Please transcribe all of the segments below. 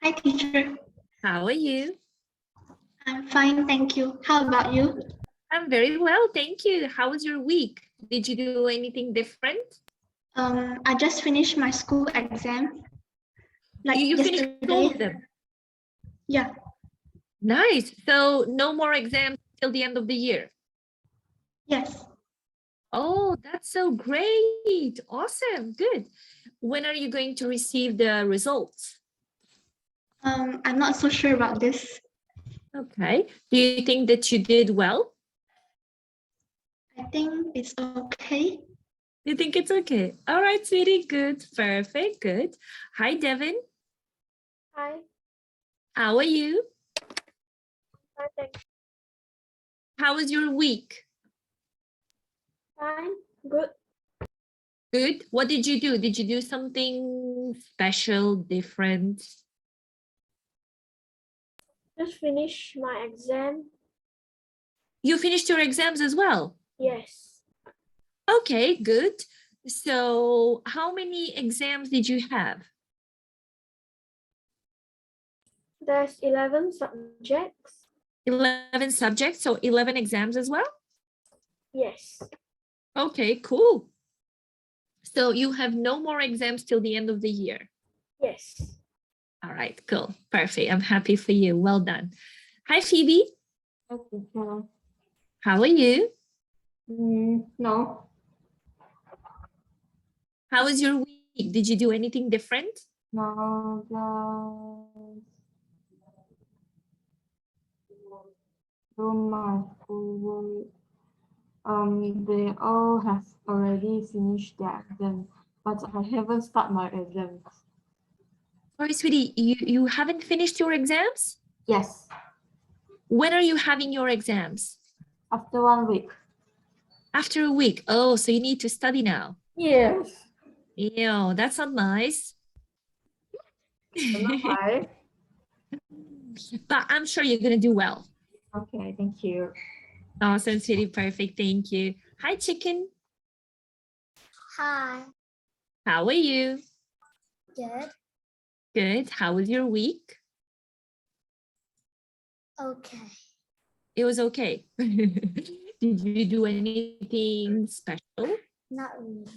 Hi, teacher. How are you? I'm fine, thank you. How about you? I'm very well, thank you. How was your week? Did you do anything different? I just finished my school exam. Like You finished yesterday. all of them? Yeah. Nice. So no more exams till the end of the year? Yes. Oh, that's so great. Awesome. Good. When are you going to receive the results? I'm not so sure about this. Okay. Do you think that you did well? I think it's okay. You think it's okay? All right, sweetie. Good. Perfect. Good. Hi, Devin. Hi. How are you? Hi, thanks. How was your week? Fine. Good. Good. What did you do? Did you do something special, different? Just finished my exam. You finished your exams as well? Yes. Okay, good. So how many exams did you have? There's 11 subjects. 11 subjects, so 11 exams as well? Yes. Okay, cool. So you have no more exams till the end of the year? Yes. All right, cool. Perfect. I'm happy for you. Well done. Hi, Phoebe. Okay, hello. How are you? No. How was your week? Did you do anything different? No, just do my schoolwork. They all have already finished their exam, but I haven't started my exams. Sorry, sweetie, you haven't finished your exams? Yes, When are you having your exams? after 1 week. After a week. Oh, so you need to study now. Yes. Ew, that's not nice. Why? But I'm sure you're going to do well. Okay, thank you. Awesome, sweetie. Perfect. Thank you. Hi, chicken. Hi, How are you? good. Good. How was your week? Okay. It was okay. Did you do anything special? Not really.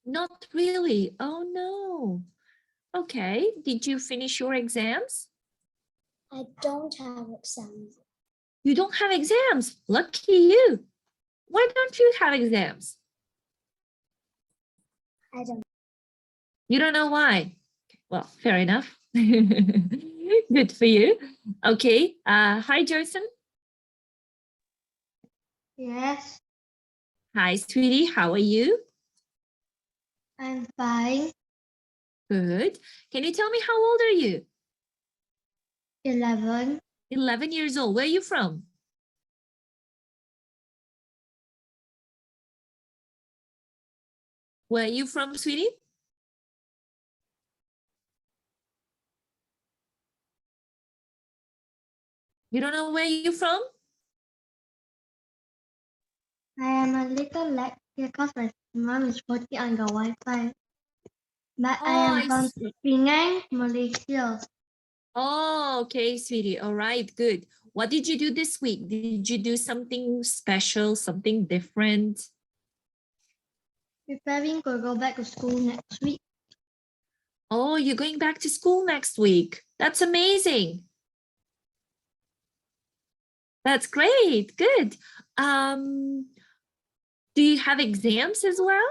Not really. Oh, no. Okay. Did you finish your exams? I don't have exams. You don't have exams. Lucky you. Why don't you have exams? I don't. You don't know why? Well, fair enough. Good for you. Okay. Hi, Jason. Yes, Hi, sweetie. How are you? I'm fine. Good. Can you tell me how old are you? 11. 11 years old. Where are you from? Where are you from, sweetie? You don't know where you're from? I am a little late because my mom is working on the Wi-Fi. But I Oh, am from see. Penang, Malaysia. Oh, okay, sweetie. All right, good. What did you do this week? Did you do something special, something different? Preparing to go back to school next week. Oh, you're going back to school next week. That's amazing. That's great. Good. Do you have exams as well?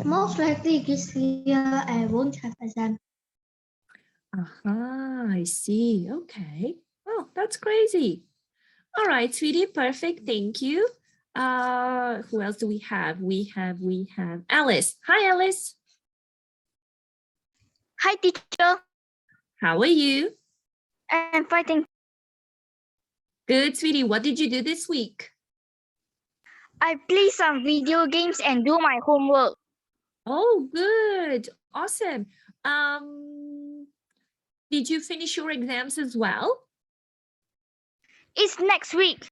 Most likely this year I won't have exam. I see. Okay. Oh, that's crazy. All right, sweetie. Perfect. Thank you. Who else do we have? We have Alice. Hi, Alice. Hi, teacher. How are you? I'm fighting. Good, sweetie. What did you do this week? I play some video games and do my homework. Oh, good. Awesome. Did you finish your exams as well? It's next week.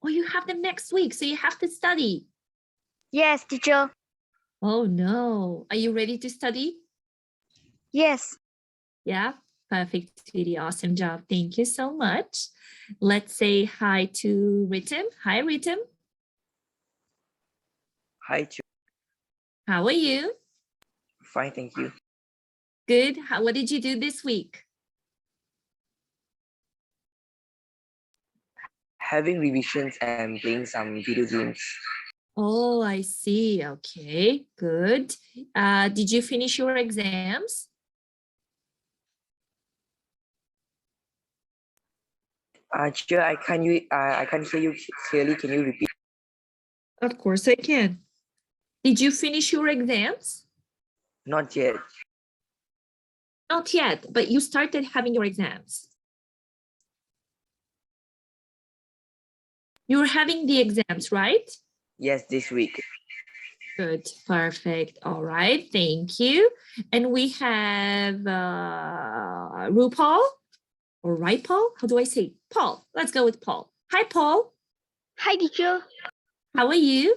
Oh, you have them next week, so you have to study. Yes, teacher. Oh, no. Are you ready to study? Yes. Yeah, perfect, sweetie. Awesome job. Thank you so much. Let's say hi to Ritim. Hi, Ritim. Hi, How are you? fine, thank you. Good. What did you do this week? Having revisions and playing some video games. Oh, I see. Okay, good. Did you finish your exams? Chia, I can't hear you clearly. Can you repeat? Of course I can. Did you finish your exams? Not yet. Not yet, but you started having your exams. You're having the exams, right? Yes, this week. Good, perfect. All right, thank you. And we have RuPaul, or right, Paul? How do I say? Paul. Let's go with Paul. Hi, Paul. Hi, teacher. How are you?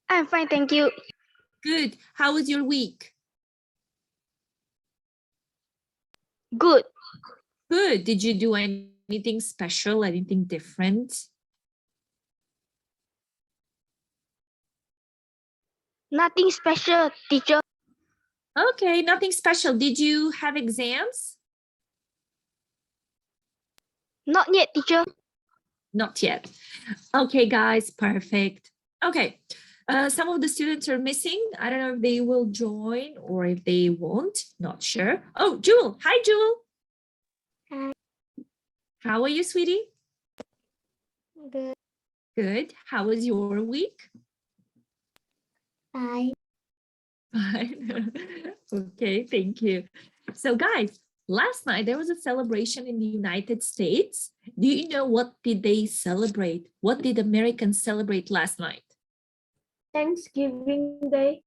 I'm fine, thank you. Good. How was your week? Good. Good. Did you do anything special, anything different? Nothing special, teacher. Okay, nothing special. Did you have exams? Not yet, teacher. Not yet. Okay, guys, perfect. Okay, some of the students are missing. I don't know if they will join or if they won't, not sure. Oh, Jewel. Hi, Jewel. Hi. How are you, sweetie? Good. Good. How was your week? Hi. Fine. Okay, thank you. So guys, last night there was a celebration in the United States. Do you know what did they celebrate? What did Americans celebrate last night? Thanksgiving Day.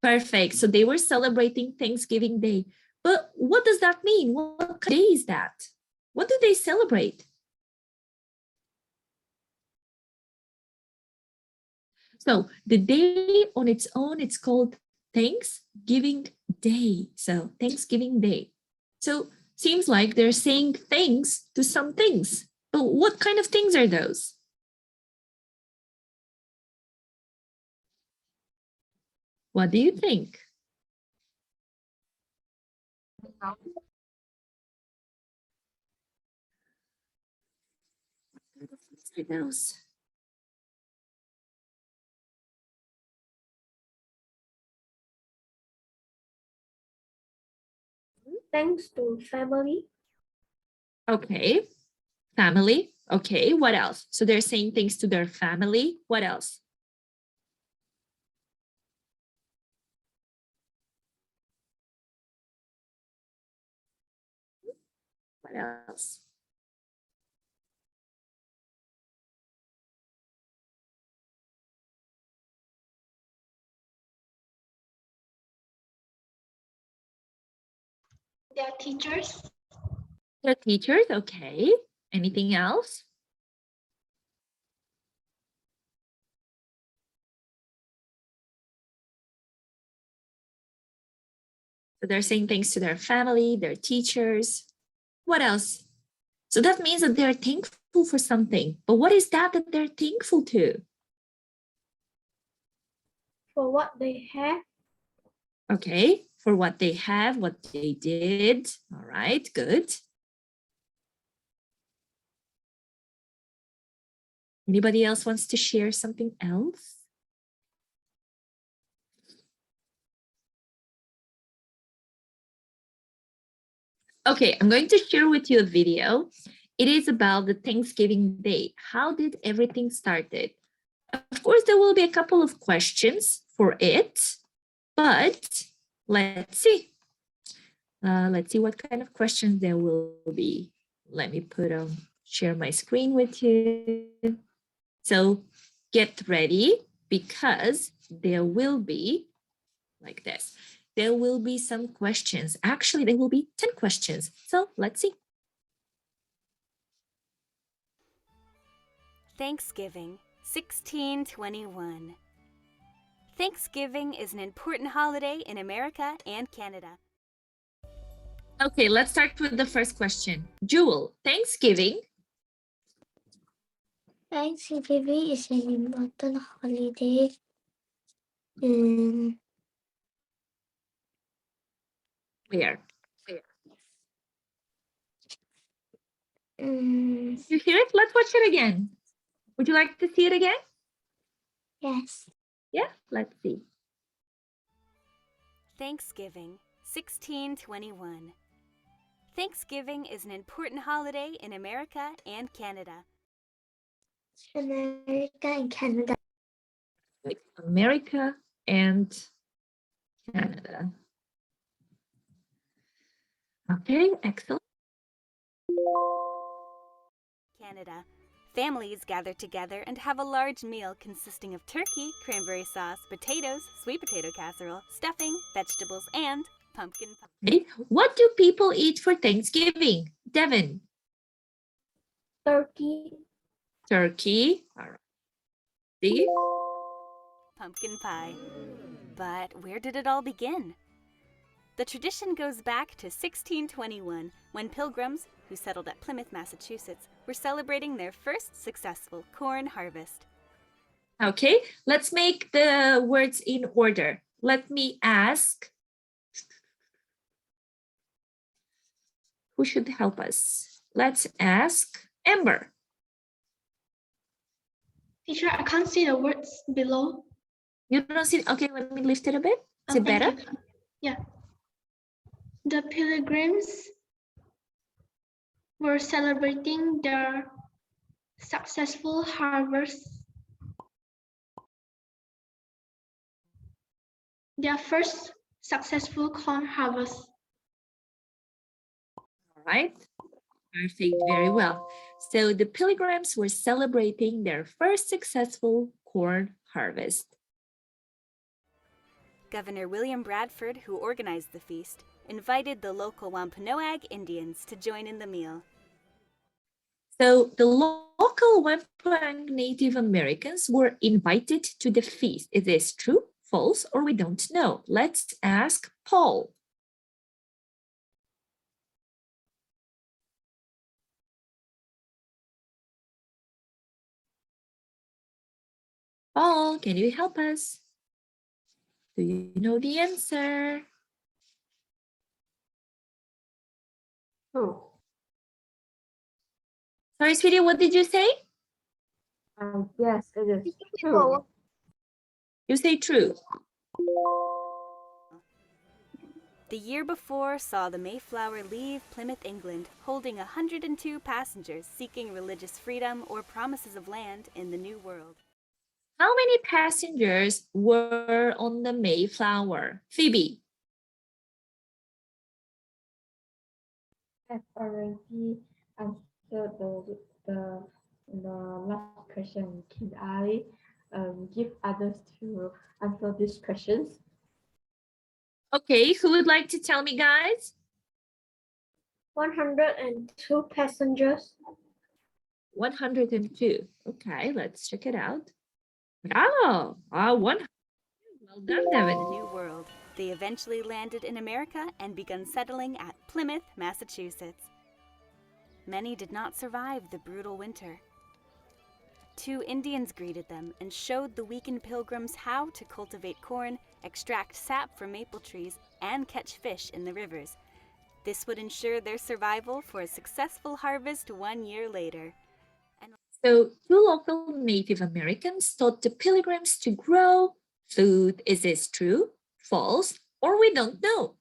Perfect. So they were celebrating Thanksgiving Day. But what does that mean? What day is that? What do they celebrate? So the day on its own, it's called Thanksgiving Day. So Thanksgiving Day. So seems like they're saying thanks to some things. But what kind of things are those? What do you think? Are those? Thanks to family. Okay, family. Okay, what else? So they're saying thanks to their family. What else? What else? Their teachers. Their teachers. Okay. Anything else? So they're saying thanks to their family, their teachers. What else? So that means that they're thankful for something. But what is that that they're thankful to? For what they have. Okay, for what they have, what they did. All right, good. Anybody else wants to share something else? Okay, I'm going to share with you a video. It is about the Thanksgiving Day. How did everything started? Of course, there will be a couple of questions for it, but let's see. Let's see what kind of questions there will be. Let me share my screen with you. So get ready because there will be like this. There will be some questions. Actually, there will be 10 questions. So let's see. Thanksgiving, 1621. Thanksgiving is an important holiday in America and Canada. Okay, let's start with the first question. Jewel, Thanksgiving. Thanksgiving is an important holiday in Where? mm, You hear it? Let's watch it again. Would you like to see it again? yes. Yeah, let's see. Thanksgiving, 1621. Thanksgiving is an important holiday in America and Canada. America and Canada. Like America and Canada. Okay, excellent. Canada. Families gather together and have a large meal consisting of turkey, cranberry sauce, potatoes, sweet potato casserole, stuffing, vegetables, and pumpkin pie. Okay. What do people eat for Thanksgiving? Devin. Turkey. Turkey. All right. See? Pumpkin pie. But where did it all begin? The tradition goes back to 1621 when pilgrims, who settled at Plymouth, Massachusetts, were celebrating their first successful corn harvest. Okay, let's make the words in order. Let me ask. Who should help us? Let's ask Amber. Teacher, I can't see the words below. You don't see, okay, let me lift it a bit. Is it Thank better? you. Yeah. The pilgrims were celebrating their successful harvest. Their first successful corn harvest. All right, perfect, very well. So the pilgrims were celebrating their first successful corn harvest. Governor William Bradford, who organized the feast, invited the local Wampanoag Indians to join in the meal. So the local Wampanoag Native Americans were invited to the feast. Is this true, false, or we don't know? Let's ask Paul. Paul, can you help us? Do you know the answer? True. Sorry, sweetie, what did you say? Yes, it is true. You say true. The year before saw the Mayflower leave Plymouth, England, holding 102 passengers seeking religious freedom or promises of land in the New World. How many passengers were on the Mayflower? Phoebe. I've already answered the last question. Can I give others to answer these questions? Okay, who would like to tell me, guys? 102 passengers. 102. Okay, let's check it out. Bravo! 100. Well done, Devin. The New World. They eventually landed in America and began settling at Plymouth, Massachusetts. Many did not survive the brutal winter. 2 Indians greeted them and showed the weakened pilgrims how to cultivate corn, extract sap from maple trees, and catch fish in the rivers. This would ensure their survival for a successful harvest 1 year later. So 2 local Native Americans taught the pilgrims to grow food. Is this true, false, or we don't know?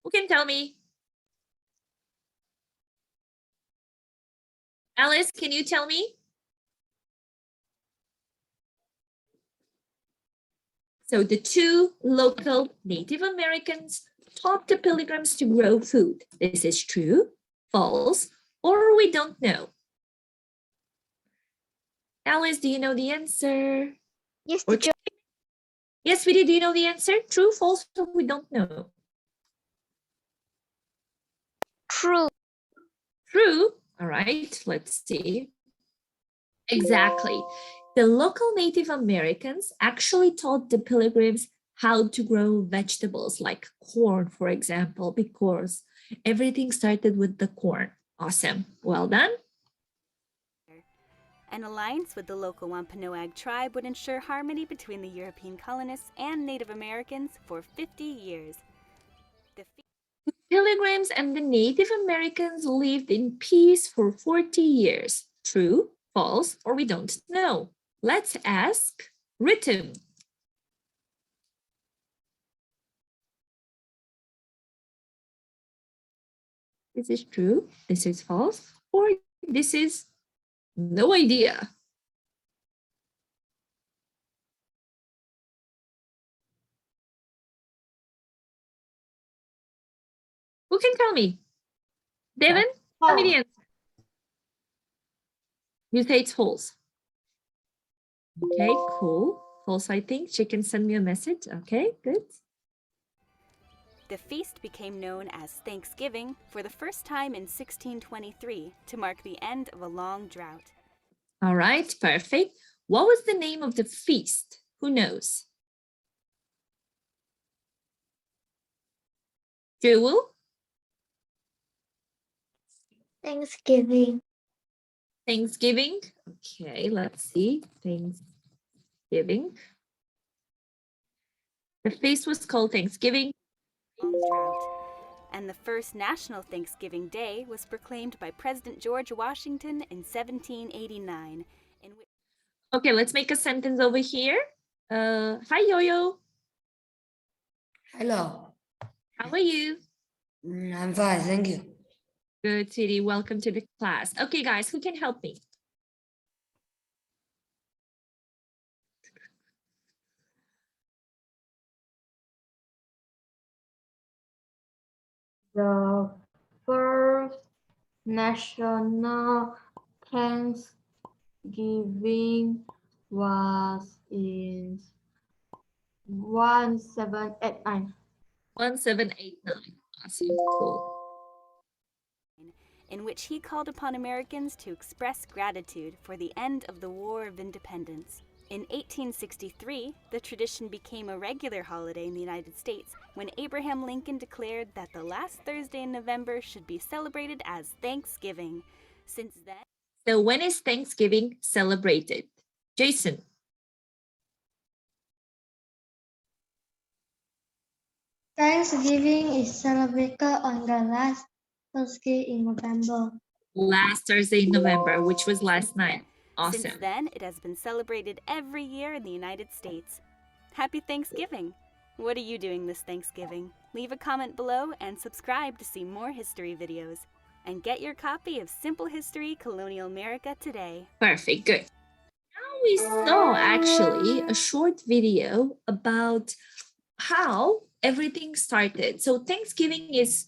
Who can tell me? Alice, can you tell me? So the 2 local Native Americans taught the pilgrims to grow food. This is true, false, or we don't know. Alice, do you know the answer? Yes, Or teacher. yes, sweetie, do you know the answer? True, false, or we don't know? True. True. All right, let's see. Exactly. The local Native Americans actually taught the pilgrims how to grow vegetables like corn, for example, because everything started with the corn. Awesome. Well done. An alliance with the local Wampanoag tribe would ensure harmony between the European colonists and Native Americans for 50 years. The Pilgrims and the Native Americans lived in peace for 40 years. True, false, or we don't know. Let's ask Ritim. This is true, this is false, or this is no idea. Who can tell me? Devin, tell me the answer. You say it's false. Okay, cool. False, I think. She can send me a message. Okay, good. The feast became known as Thanksgiving for the first time in 1623 to mark the end of a long drought. All right, perfect. What was the name of the feast? Who knows? Jewel? Thanksgiving. Thanksgiving. Okay, let's see. Thanksgiving. The feast was called Thanksgiving. Long drought. And the first National Thanksgiving Day was proclaimed by President George Washington in 1789. In which Okay, let's make a sentence over here. Hi, Yo-Yo. Hello. How are you? I'm fine, thank you. Good, sweetie. Welcome to the class. Okay, guys, who can help me? The first national Thanksgiving was in 1789. 1789. Awesome, cool. in which he called upon Americans to express gratitude for the end of the War of Independence. In 1863, the tradition became a regular holiday in the United States when Abraham Lincoln declared that the last Thursday in November should be celebrated as Thanksgiving. Since then, So when is Thanksgiving celebrated? Jason. Thanksgiving is celebrated on the last Thursday in November. Last Thursday in November, which was last night. Since Awesome. then, it has been celebrated every year in the United States. Happy Thanksgiving! What are you doing this Thanksgiving? Leave a comment below and subscribe to see more history videos. And get your copy of Simple History Colonial America today. Perfect, good. Now we saw actually a short video about how everything started. So Thanksgiving is,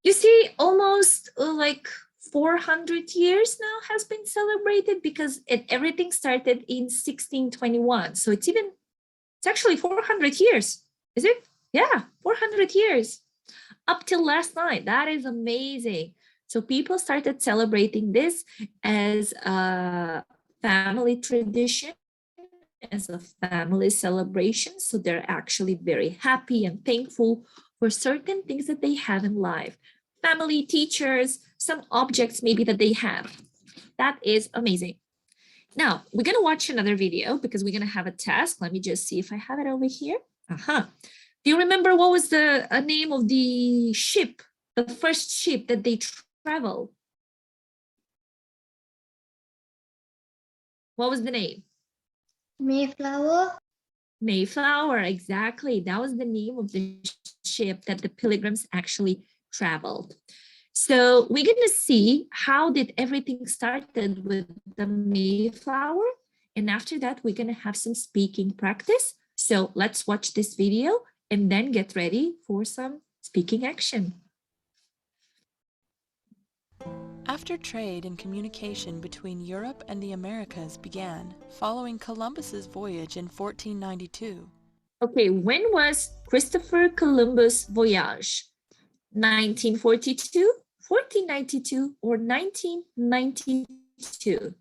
you see, almost like 400 years now has been celebrated because everything started in 1621. So it's actually 400 years. Is it? Yeah, 400 years up till last night. That is amazing. So people started celebrating this as a family tradition, as a family celebration. So they're actually very happy and thankful for certain things that they have in life. Family, teachers, some objects maybe that they have. That is amazing. Now, we're going to watch another video because we're going to have a task. Let me just see if I have it over here. Do you remember what was the name of the ship, the first ship that they traveled? What was the name? Mayflower. Mayflower, exactly. That was the name of the ship that the pilgrims actually traveled. So we're going to see how did everything started with the Mayflower. And after that, we're going to have some speaking practice. So let's watch this video and then get ready for some speaking action. After trade and communication between Europe and the Americas began, following Columbus's voyage in 1492. Okay, when was Christopher Columbus' voyage? 1942, 1492, or 1992?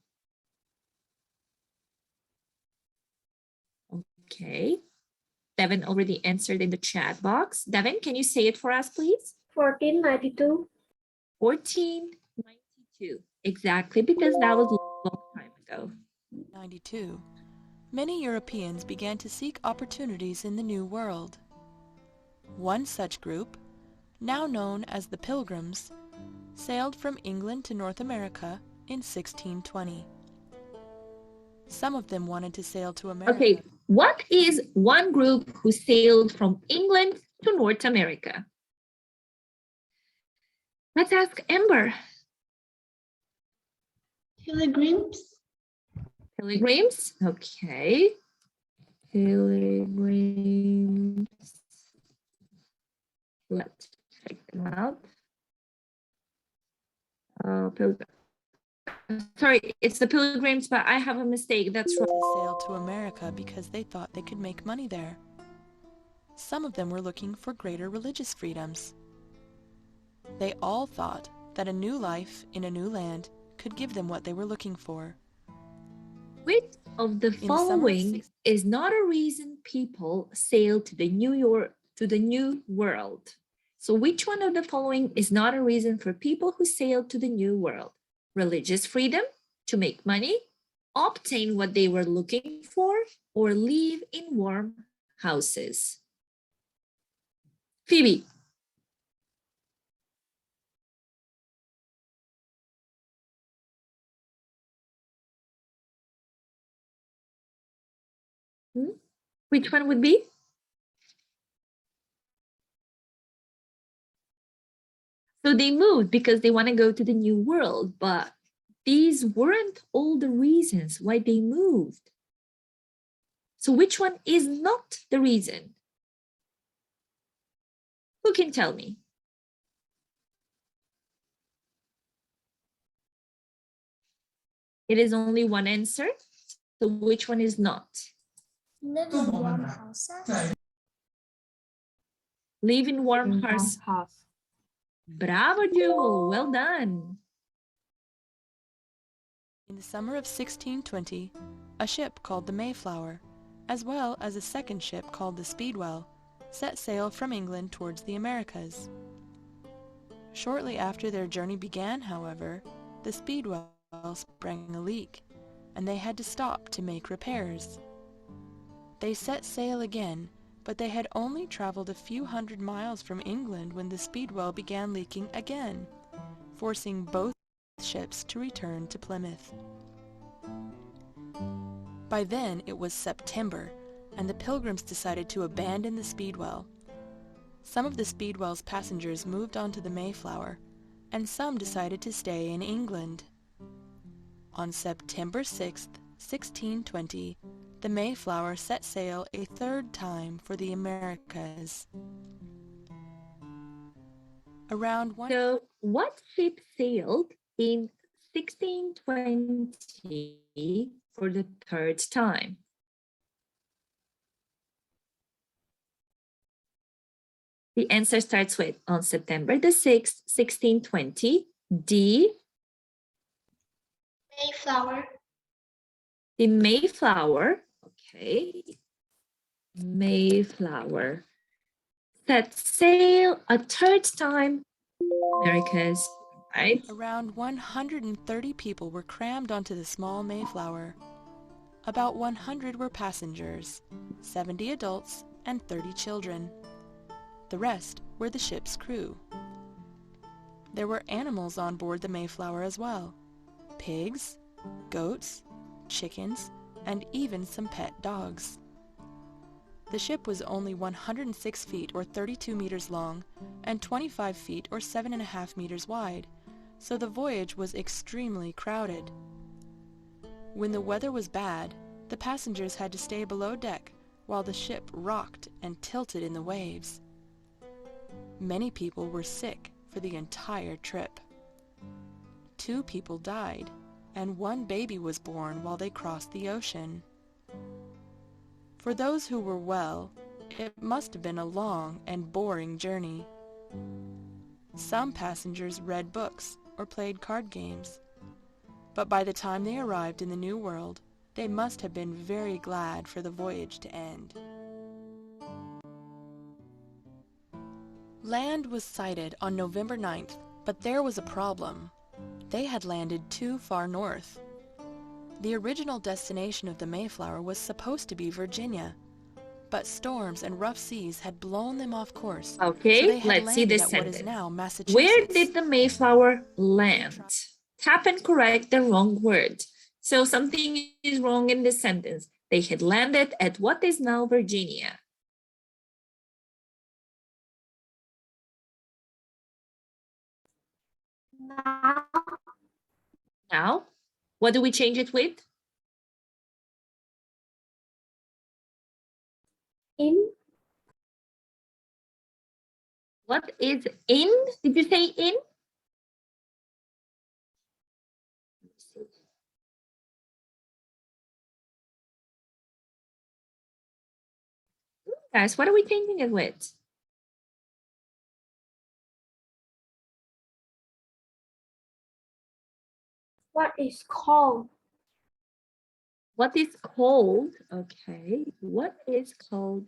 Okay. Devin already answered in the chat box. Devin, can you say it for us, please? 1492. 1492. Exactly, because that was a long time ago. 92. Many Europeans began to seek opportunities in the New World. One such group, now known as the Pilgrims, sailed from England to North America in 1620. Some of them wanted to sail to America. Okay, what is one group who sailed from England to North America? Let's ask Amber. Pilgrims. Pilgrims, okay. Pilgrims. Let's check them out. Sorry, it's the Pilgrims, but I have a mistake. That's right. Sailed to America because they thought they could make money there. Some of them were looking for greater religious freedoms. They all thought that a new life in a new land could give them what they were looking for. Which of the following is not a reason people sail to the New World? So which one of the following is not a reason for people who sailed to the New World? Religious freedom, to make money, obtain what they were looking for, or live in warm houses? Phoebe. Which one would be? So they moved because they want to go to the New World, but these weren't all the reasons why they moved. So which one is not the reason? Who can tell me? It is only one answer. So which one is not? Live in warm houses. Live in warm houses. House. Bravo, Jewel. Well done. In the summer of 1620, a ship called the Mayflower, as well as a second ship called the Speedwell, set sail from England towards the Americas. Shortly after their journey began, however, the Speedwell sprang a leak, and they had to stop to make repairs. They set sail again, but they had only traveled a few hundred miles from England when the Speedwell began leaking again, forcing both ships to return to Plymouth. By then it was September, and the Pilgrims decided to abandon the Speedwell. Some of the Speedwell's passengers moved on to the Mayflower, and some decided to stay in England. On September 6th, 1620, the Mayflower set sail a third time for the Americas. So what ship sailed in 1620 for the third time? The answer starts with on September the 6th, 1620, D. Mayflower. The Mayflower, okay. Mayflower set sail a third time Americas, right? Around 130 people were crammed onto the small Mayflower. About 100 were passengers, 70 adults, and 30 children. The rest were the ship's crew. There were animals on board the Mayflower as well: pigs, goats, chickens, and even some pet dogs. The ship was only 106 feet or 32 meters long and 25 feet or 7.5 meters wide, so the voyage was extremely crowded. When the weather was bad, the passengers had to stay below deck while the ship rocked and tilted in the waves. Many people were sick for the entire trip. 2 people died, and 1 baby was born while they crossed the ocean. For those who were well, it must have been a long and boring journey. Some passengers read books or played card games. But by the time they arrived in the New World, They must have been very glad for the voyage to end. Land was sighted on November 9th, but there was a problem. They had landed too far north. The original destination of the Mayflower was supposed to be Virginia, but storms and rough seas had blown them off course, Okay, so they had let's see landed this at what is sentence. now Massachusetts. Where did the Mayflower land? Tap and correct the wrong word. So something is wrong in this sentence. They had landed at what is now Virginia. Now, what do we change it with? In. What is in? Did you say in? Guys, what are we changing it with? What is called? What is called? Okay, what is called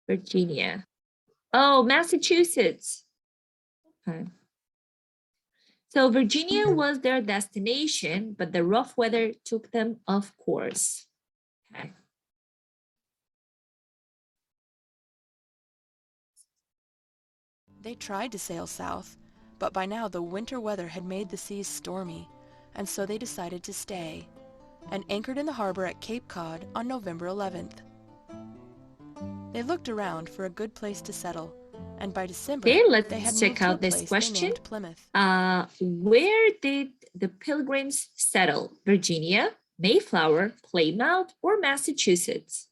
Virginia? Oh, Massachusetts. Okay. So Virginia was their destination, but the rough weather took them off course. Okay. They tried to sail south, but by now the winter weather had made the seas stormy, and so they decided to stay, and anchored in the harbor at Cape Cod on November 11th. They looked around for a good place to settle, and by December, Okay, they had let's moved check to a out this place they question. named Plymouth. Where did the Pilgrims settle? Virginia, Mayflower, Plymouth, or Massachusetts?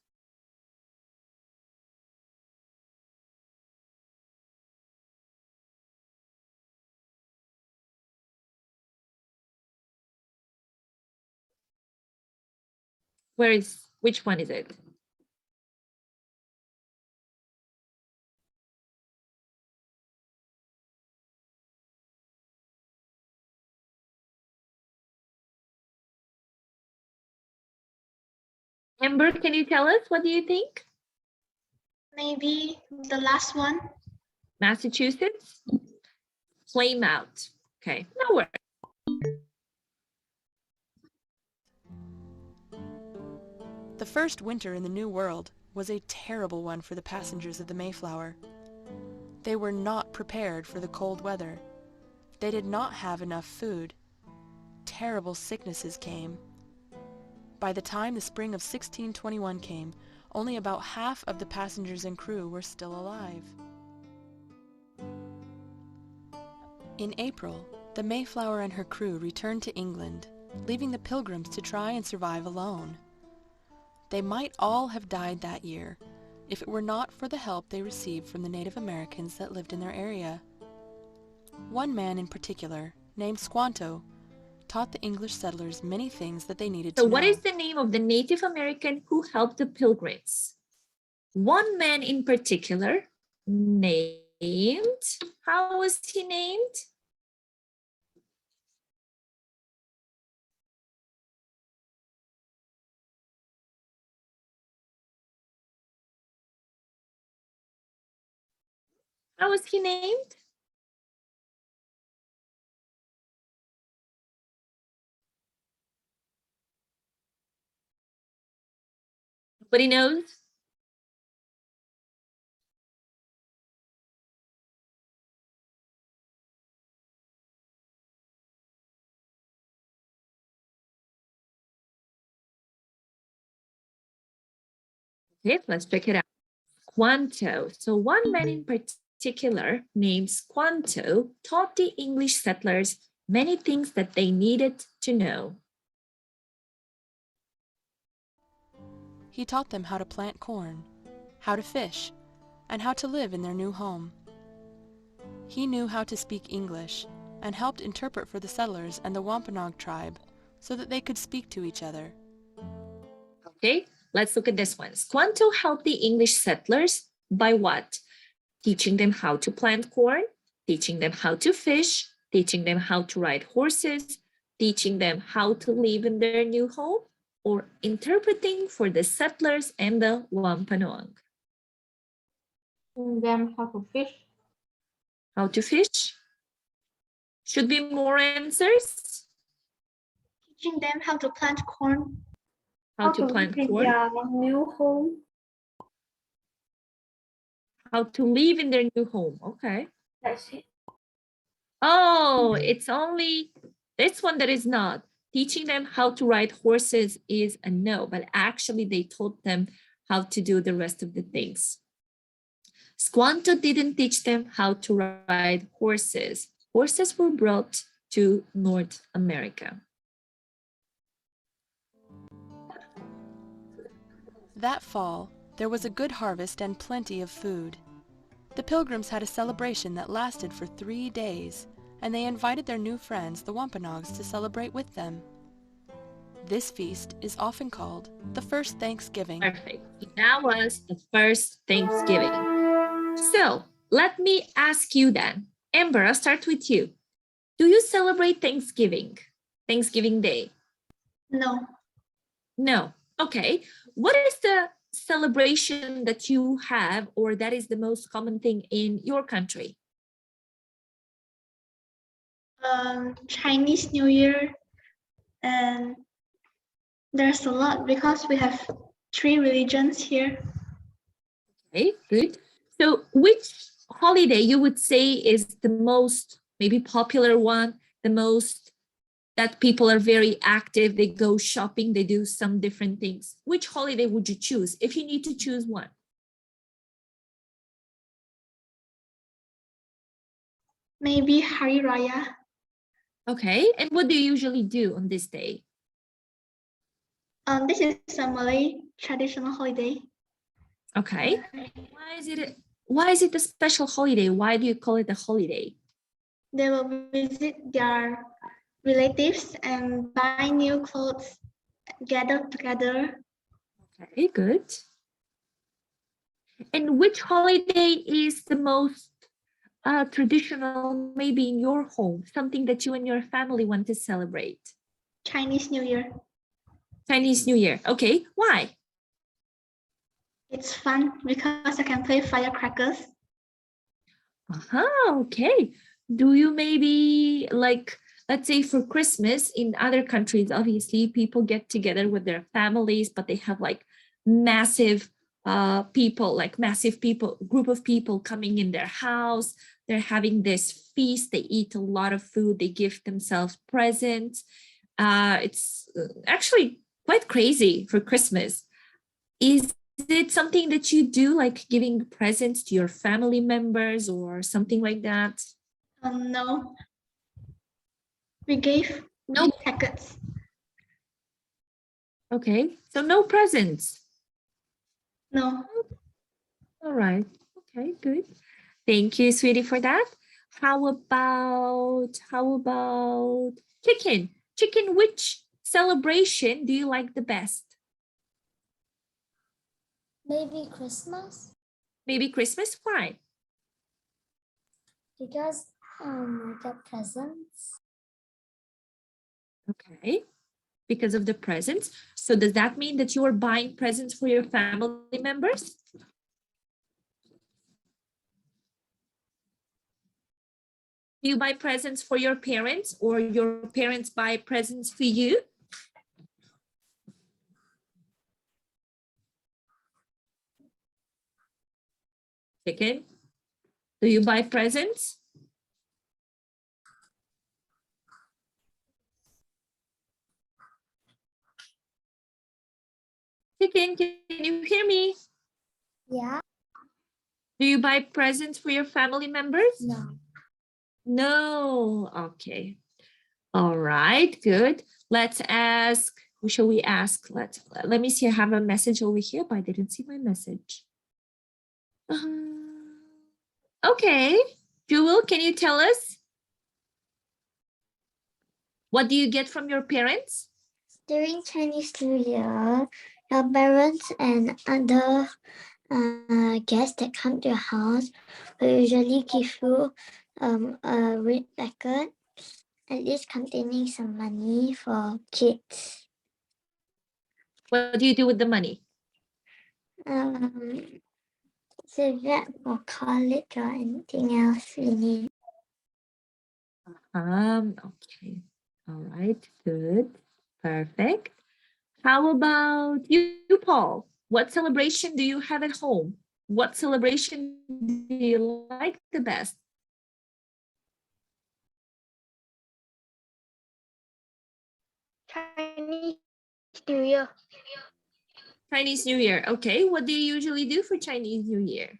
Which one is it? Amber, can you tell us, what do you think? Maybe the last one. Massachusetts? Plymouth. Okay, no worries. The first winter in the New World was a terrible one for the passengers of the Mayflower. They were not prepared for the cold weather. They did not have enough food. Terrible sicknesses came. By the time the spring of 1621 came, only about half of the passengers and crew were still alive. In April, the Mayflower and her crew returned to England, leaving the Pilgrims to try and survive alone. They might all have died that year, if it were not for the help they received from the Native Americans that lived in their area. One man in particular, named Squanto, taught the English settlers many things that they needed to So know. what is the name of the Native American who helped the Pilgrims? One man in particular, named, how was he named? How was he named? Nobody knows? Okay, let's check it out. Squanto. So one man in particular named Squanto taught the English settlers many things that they needed to know. He taught them how to plant corn, how to fish, and how to live in their new home. He knew how to speak English and helped interpret for the settlers and the Wampanoag tribe so that they could speak to each other. Okay, let's look at this one. Squanto helped the English settlers by what? Teaching them how to plant corn, teaching them how to fish, teaching them how to ride horses, teaching them how to live in their new home. or interpreting for the settlers and the Wampanoag? Teaching them how to fish. How to fish? Should be more answers. Teaching them how to plant corn. How to plant live in corn. their new home. How to live in their new home. Okay. That's it. Oh, it's only this one that is not. Teaching them how to ride horses is a no, but actually they taught them how to do the rest of the things. Squanto didn't teach them how to ride horses. Horses were brought to North America. That fall, there was a good harvest and plenty of food. The Pilgrims had a celebration that lasted for 3 days, and they invited their new friends, the Wampanoags, to celebrate with them. This feast is often called the first Thanksgiving. Perfect. That was the first Thanksgiving. So let me ask you then, Amber, I'll start with you. Do you celebrate Thanksgiving Day? No. No. Okay. What is the celebration that you have, or that is the most common thing in your country? Chinese New Year, and there's a lot because we have 3 religions here. Okay, good. So which holiday you would say is the most maybe popular one, the most that people are very active, they go shopping, they do some different things? Which holiday would you choose if you need to choose one? Maybe Hari Raya. Okay, and what do you usually do on this day? This is a Malay traditional holiday. Okay, why is it a special holiday? Why do you call it a holiday? They will visit their relatives and buy new clothes, gather together. Okay, good. And which holiday is the most traditional, maybe in your home, something that you and your family want to celebrate? Chinese New Year. Chinese New Year. Okay, why? It's fun because I can play firecrackers. Okay. Do you maybe, like, let's say for Christmas in other countries, obviously people get together with their families, but they have like massive group of people coming in their house. They're having this feast. They eat a lot of food. They give themselves presents. It's actually quite crazy for Christmas. Is it something that you do, like giving presents to your family members or something like that? No. We gave No. packets. Okay, so no presents. No. All right. Okay, good. Thank you, sweetie, for that. How about chicken? Chicken, which celebration do you like the best? Maybe Christmas, Maybe Christmas? Why? because I get presents. Okay, because of the presents. So does that mean that you are buying presents for your family members? Do you buy presents for your parents, or your parents buy presents for you? Chicken, do you buy presents? Chicken, can you hear me? Yeah. Do you buy presents for your family members? No. No. Okay. All right, good. Let's ask, who shall we ask? Let me see, I have a message over here, but I didn't see my message. Okay, Jewel, can you tell us? What do you get from your parents? During Chinese New Year, your parents and other guests that come to your house will usually give you a red packet, at least containing some money for kids. What do you do with the money? Save that for college or anything else we need. Okay. All right, good. Perfect. How about you, Paul? What celebration do you have at home? What celebration do you like the best? Chinese New Year. Chinese New Year. Okay, what do you usually do for Chinese New Year?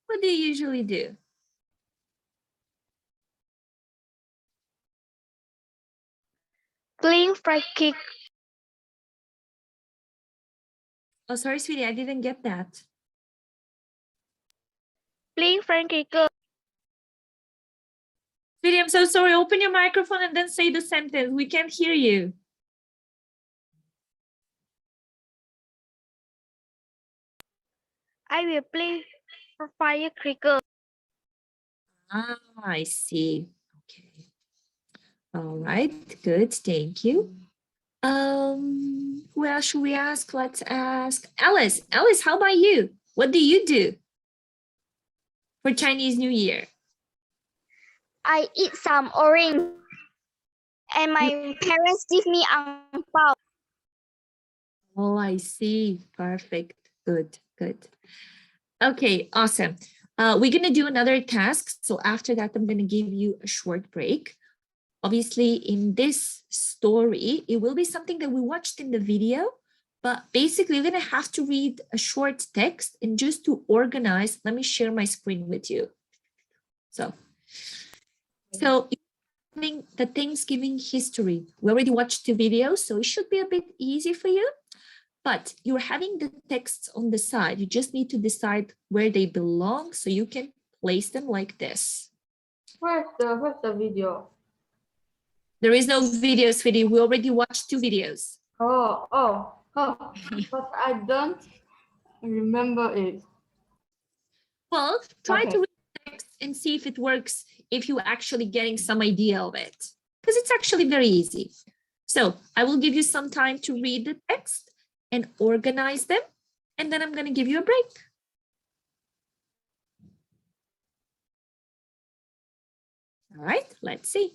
What do you usually do? Playing fried cake. Oh, sorry, sweetie, I didn't get that. Playing fried cake. Sweetie, I'm so sorry. Open your microphone and then say the sentence. We can't hear you. I will play firecracker. Ah, I see. Okay. All right, good. Thank you. Who else should we ask? Let's ask Alice. Alice, how about you? What do you do for Chinese New Year? I eat some orange. And my parents give me ang pao. Oh, I see. Perfect. Good, good. Okay, awesome. We're going to do another task. So after that, I'm going to give you a short break. Obviously, in this story, it will be something that we watched in the video, but basically you're going to have to read a short text, and just to organize, let me share my screen with you. So the Thanksgiving history, we already watched the video, so it should be a bit easy for you, but you're having the texts on the side. You just need to decide where they belong so you can place them like this. Where's the video? There is no video, sweetie. We already watched 2 videos. But I don't remember it. Well, try Okay. to read the text and see if it works, if you're actually getting some idea of it, because it's actually very easy. So I will give you some time to read the text and organize them, and then I'm going to give you a break. All right, let's see.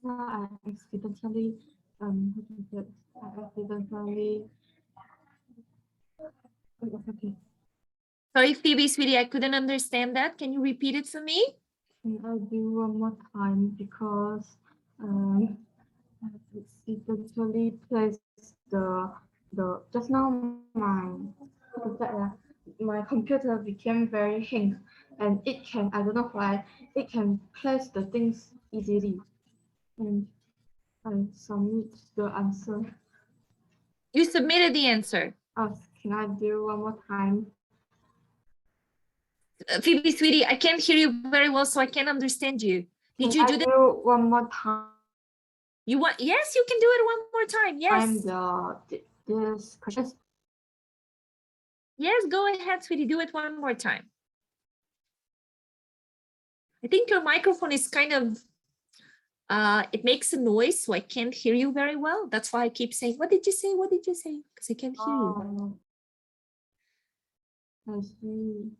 I accidentally okay. Sorry, Phoebe, sweetie, I couldn't understand that. Can you repeat it for me? Can I do one more time because I accidentally placed the just now my computer became very hang, and it can, I don't know why, it can place the things easily, and I submit the answer. You submitted the answer. Can I do one more time? Phoebe, sweetie, I can't hear you very well, so I can't understand you. Did Can you I do that? do one more time? You want? Yes, you can do it one more time. Yes. This question. Yes, go ahead, sweetie. Do it one more time. I think your microphone is kind of, it makes a noise, so I can't hear you very well. That's why I keep saying, what did you say? What did you say? Because I can't hear you. I see.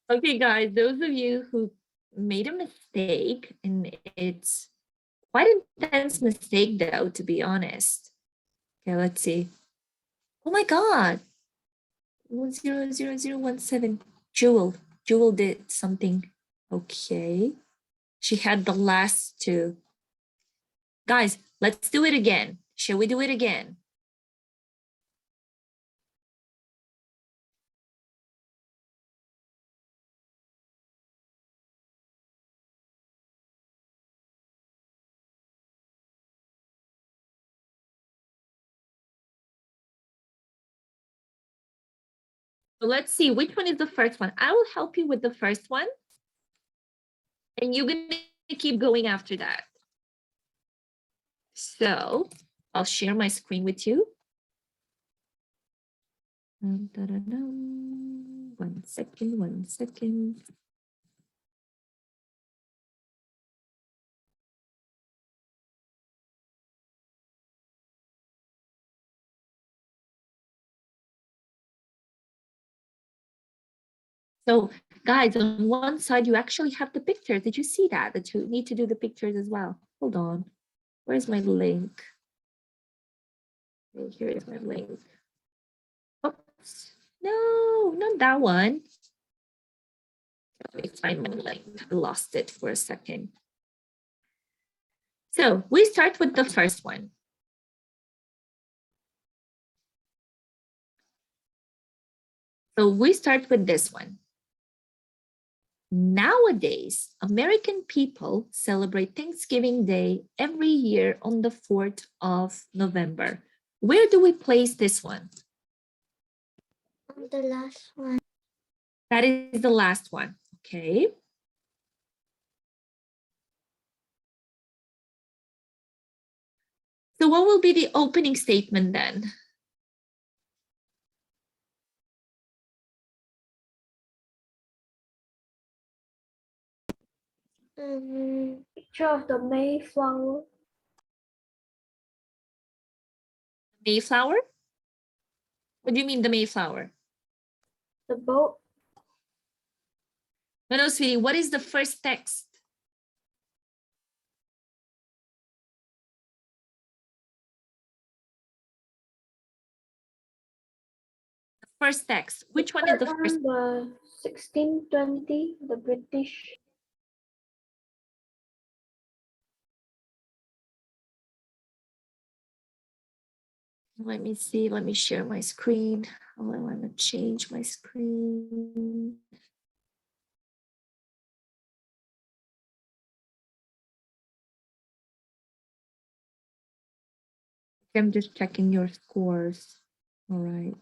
Okay, guys, those of you who made a mistake, and it's quite intense mistake though, to be honest. Okay, let's see. Oh my God. 100017. Jewel did something. Okay. She had the last two. Guys, let's do it again. Shall we do it again? So let's see, which one is the first one? I will help you with the first one. And you're going to keep going after that. So I'll share my screen with you. 1 second, 1 second. So guys, on one side, you actually have the pictures. Did you see that? That you need to do the pictures as well. Hold on. Where's my link? Okay, here is my link. Oops. No, not that one. Let me find my link. I lost it for a second. So we start with the first one. So we start with this one. Nowadays, American people celebrate Thanksgiving Day every year on the 4th of November. Where do we place this one? The last one. That is the last one, okay? So what will be the opening statement then? Picture of the Mayflower. Mayflower? What do you mean the Mayflower? The boat. No, sweetie, what is the first text? The first text. Which one is the first? The 1620, the British. Let me see. Let me share my screen. Oh, I want to change my screen. I'm just checking your scores. All right.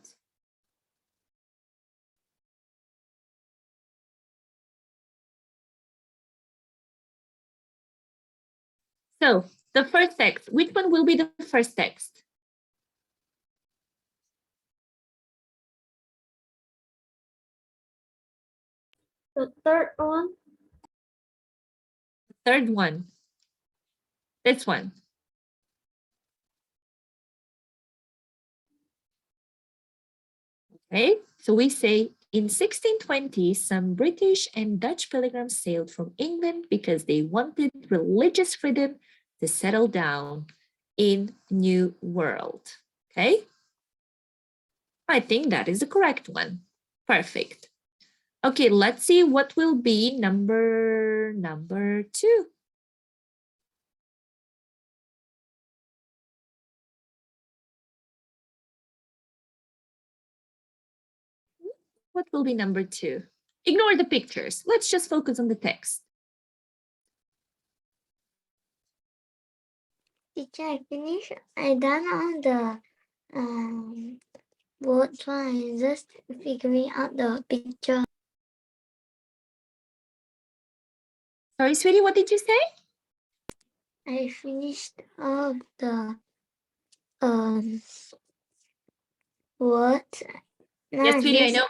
So the first text, which one will be the first text? The third one. Third one. This one. Okay, so we say in 1620, some British and Dutch pilgrims sailed from England because they wanted religious freedom to settle down in New World. Okay, I think that is the correct one. Perfect. Okay, let's see what will be number 2. What will be number 2? Ignore the pictures. Let's just focus on the text. Teacher, I finished. I done all the words one. Just figuring out the picture. Sorry, sweetie, what did you say? I finished all the words. Yes, sweetie, I know,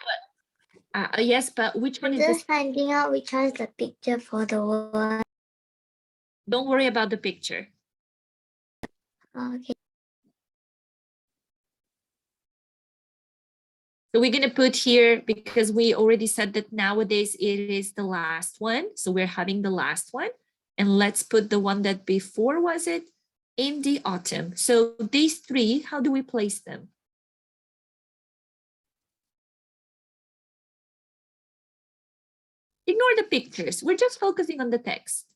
but yes, but which one I'm is this? just finding out which one is the picture for the word. Don't worry about the picture. Okay. So we're going to put here, because we already said that nowadays it is the last one. So we're having the last one. And let's put the one that before was it in the autumn. So these 3, how do we place them? Ignore the pictures. We're just focusing on the text.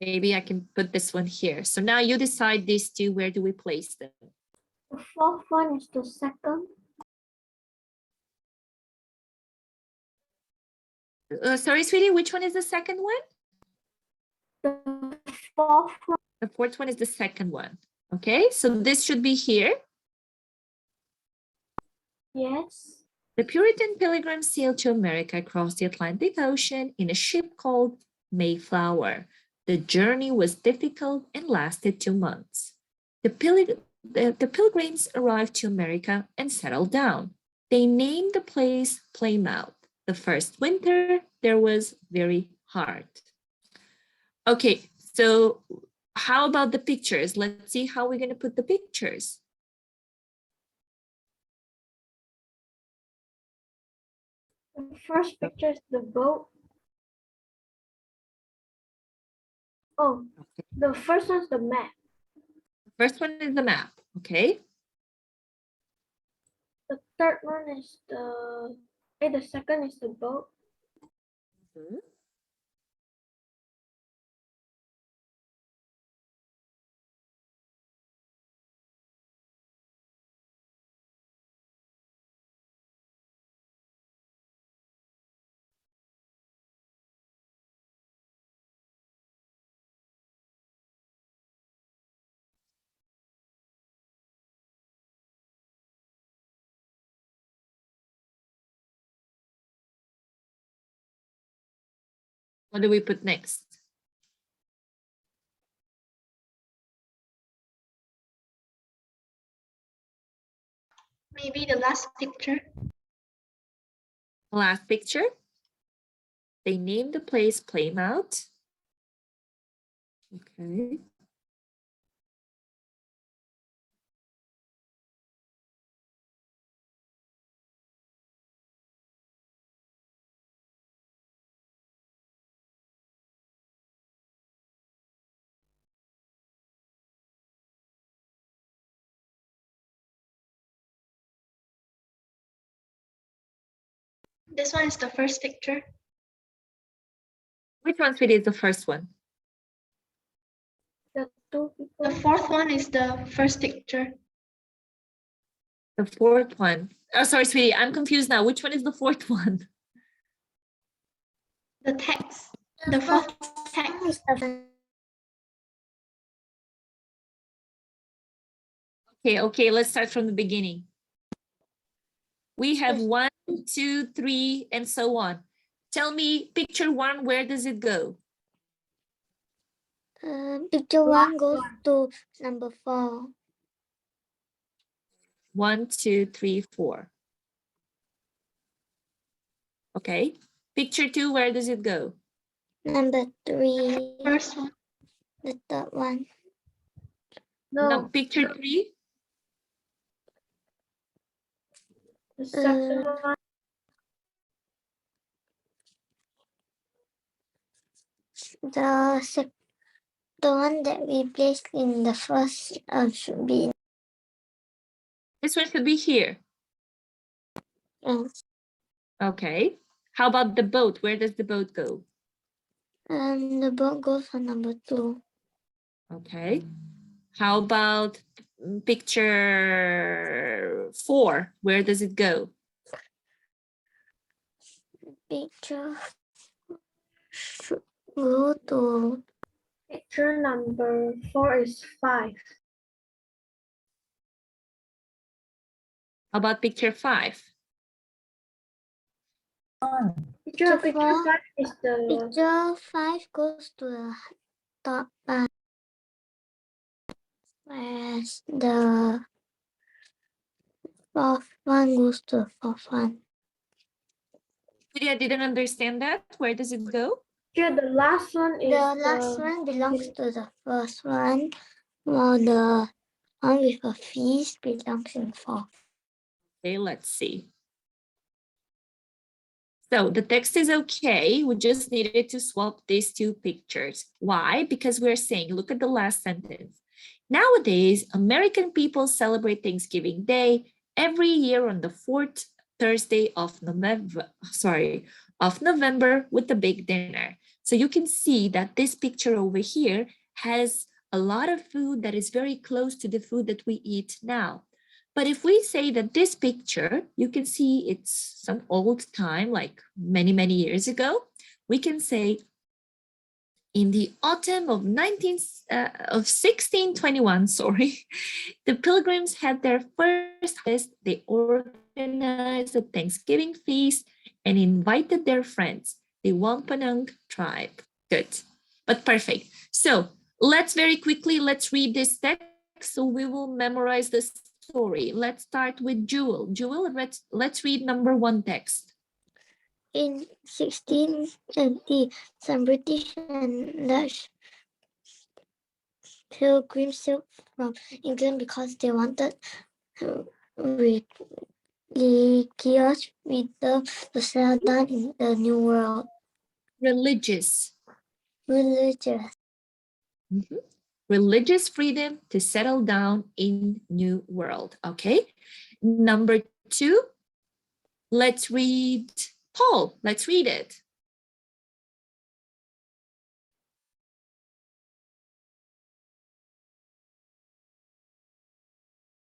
Maybe I can put this one here. So now you decide these 2, where do we place them? The fourth one is the second. Sorry, sweetie, which one is the second one? The fourth one. The fourth one is the second one. Okay, so this should be here. Yes. The Puritan pilgrims sailed to America across the Atlantic Ocean in a ship called Mayflower. The journey was difficult and lasted 2 months. The pilgrims arrived to America and settled down. They named the place Plymouth. The first winter there was very hard. Okay, so how about the pictures? Let's see how we're going to put the pictures. The first picture is the boat. Oh, the first one's the map. The first one is the map, okay? The third one is the second is the boat. What do we put next? Maybe the last picture. Last picture. They named the place Plymouth. Okay. This one is the first picture. Which one, sweetie, is the first one? The fourth one is the first picture. The fourth one. Oh, sorry, sweetie, I'm confused now. Which one is the fourth one? The text. The fourth text. Okay, let's start from the beginning. We have 1, 2, 3, and so on. Tell me, picture 1, where does it go? Picture 1 goes to number 4. 1, 2, 3, 4. Okay. Picture 2, where does it go? Number 3. First one. The third one. No. Picture 3? The second one. The one that we placed in the first should be. This one should be here. Yes. Okay. How about the boat? Where does the boat go? The boat goes on number 2. Okay. How about picture 4? Where does it go? Picture should go to. Picture number 4 is 5. How about picture 5? Picture 5 is the. Picture 5 goes to the top part, whereas the fourth one goes to the fourth one. I didn't understand that. Where does it go? Picture the last one is The last one belongs to the first one, while the one with a feast belongs in fourth. Okay, let's see. So the text is okay. We just needed to swap these two pictures. Why? Because we're saying, look at the last sentence. Nowadays, American people celebrate Thanksgiving Day every year on the 4th Thursday of November, with a big dinner. So you can see that this picture over here has a lot of food that is very close to the food that we eat now. But if we say that this picture, you can see it's some old time, like many, many years ago, we can say in the autumn of 1621, the Pilgrims had their first harvest. They organized a Thanksgiving feast and invited their friends, the Wampanoag tribe. Good, but perfect. So let's read this text so we will memorize the story. Let's start with Jewel. Jewel, let's read number 1 text. In 1620, some British and Dutch pilgrims sailed from England because they wanted religious freedom to settle down in the New World. Religious. Religious. Religious freedom to settle down in New World. Okay. Number 2, let's read Paul. Let's read it.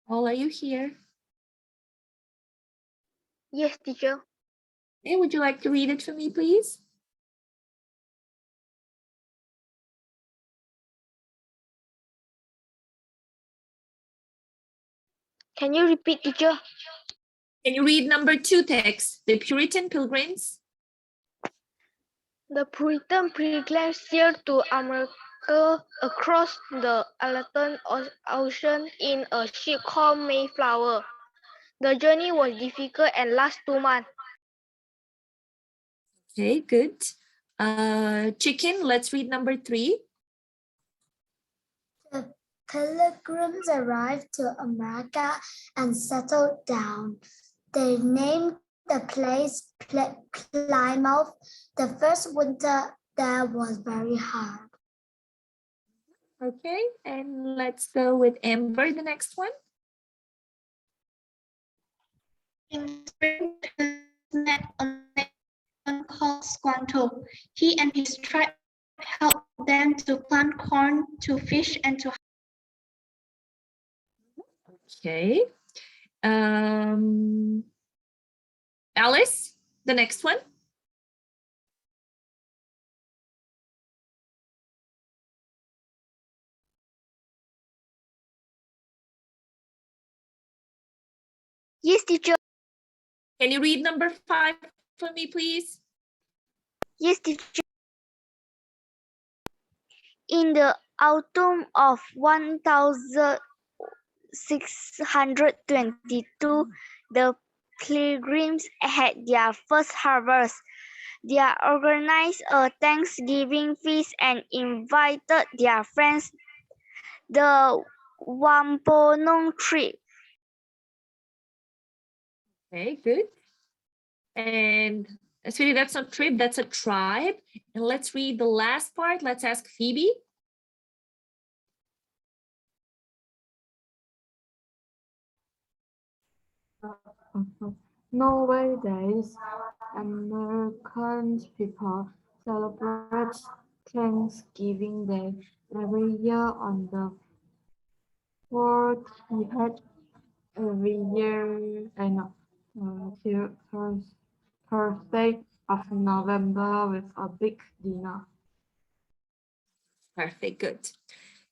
Paul, are you here? Yes, teacher. Hey, would you like to read it for me, please? Can you repeat, teacher? Can you read number 2 text? The Puritan pilgrims. The Puritan pilgrims sailed to America across the Atlantic Ocean in a ship called Mayflower. The journey was difficult and lasted 2 months. Okay, good. Chicken, let's read number 3. The Pilgrims arrived to America and settled down. They named the place Plymouth. The first winter there was very hard. Okay, and let's go with Amber, the next one. In spring, met a man called Squanto. He and his tribe helped them to plant corn, to fish, and to Okay. Alice, the next one. Yes, teacher. Can you read number 5 for me, please? Yes, teacher. In the autumn of 1622, the pilgrims had their first harvest. They organized a Thanksgiving feast and invited their friends, the Wampanoag tribe. Okay, good. And sweetie, that's not tribe, that's a tribe. And let's read the last part. Let's ask Phoebe. Nowadays, American people celebrate Thanksgiving Day every year on the fourth every year and Thursday of November with a big dinner. Perfect, good.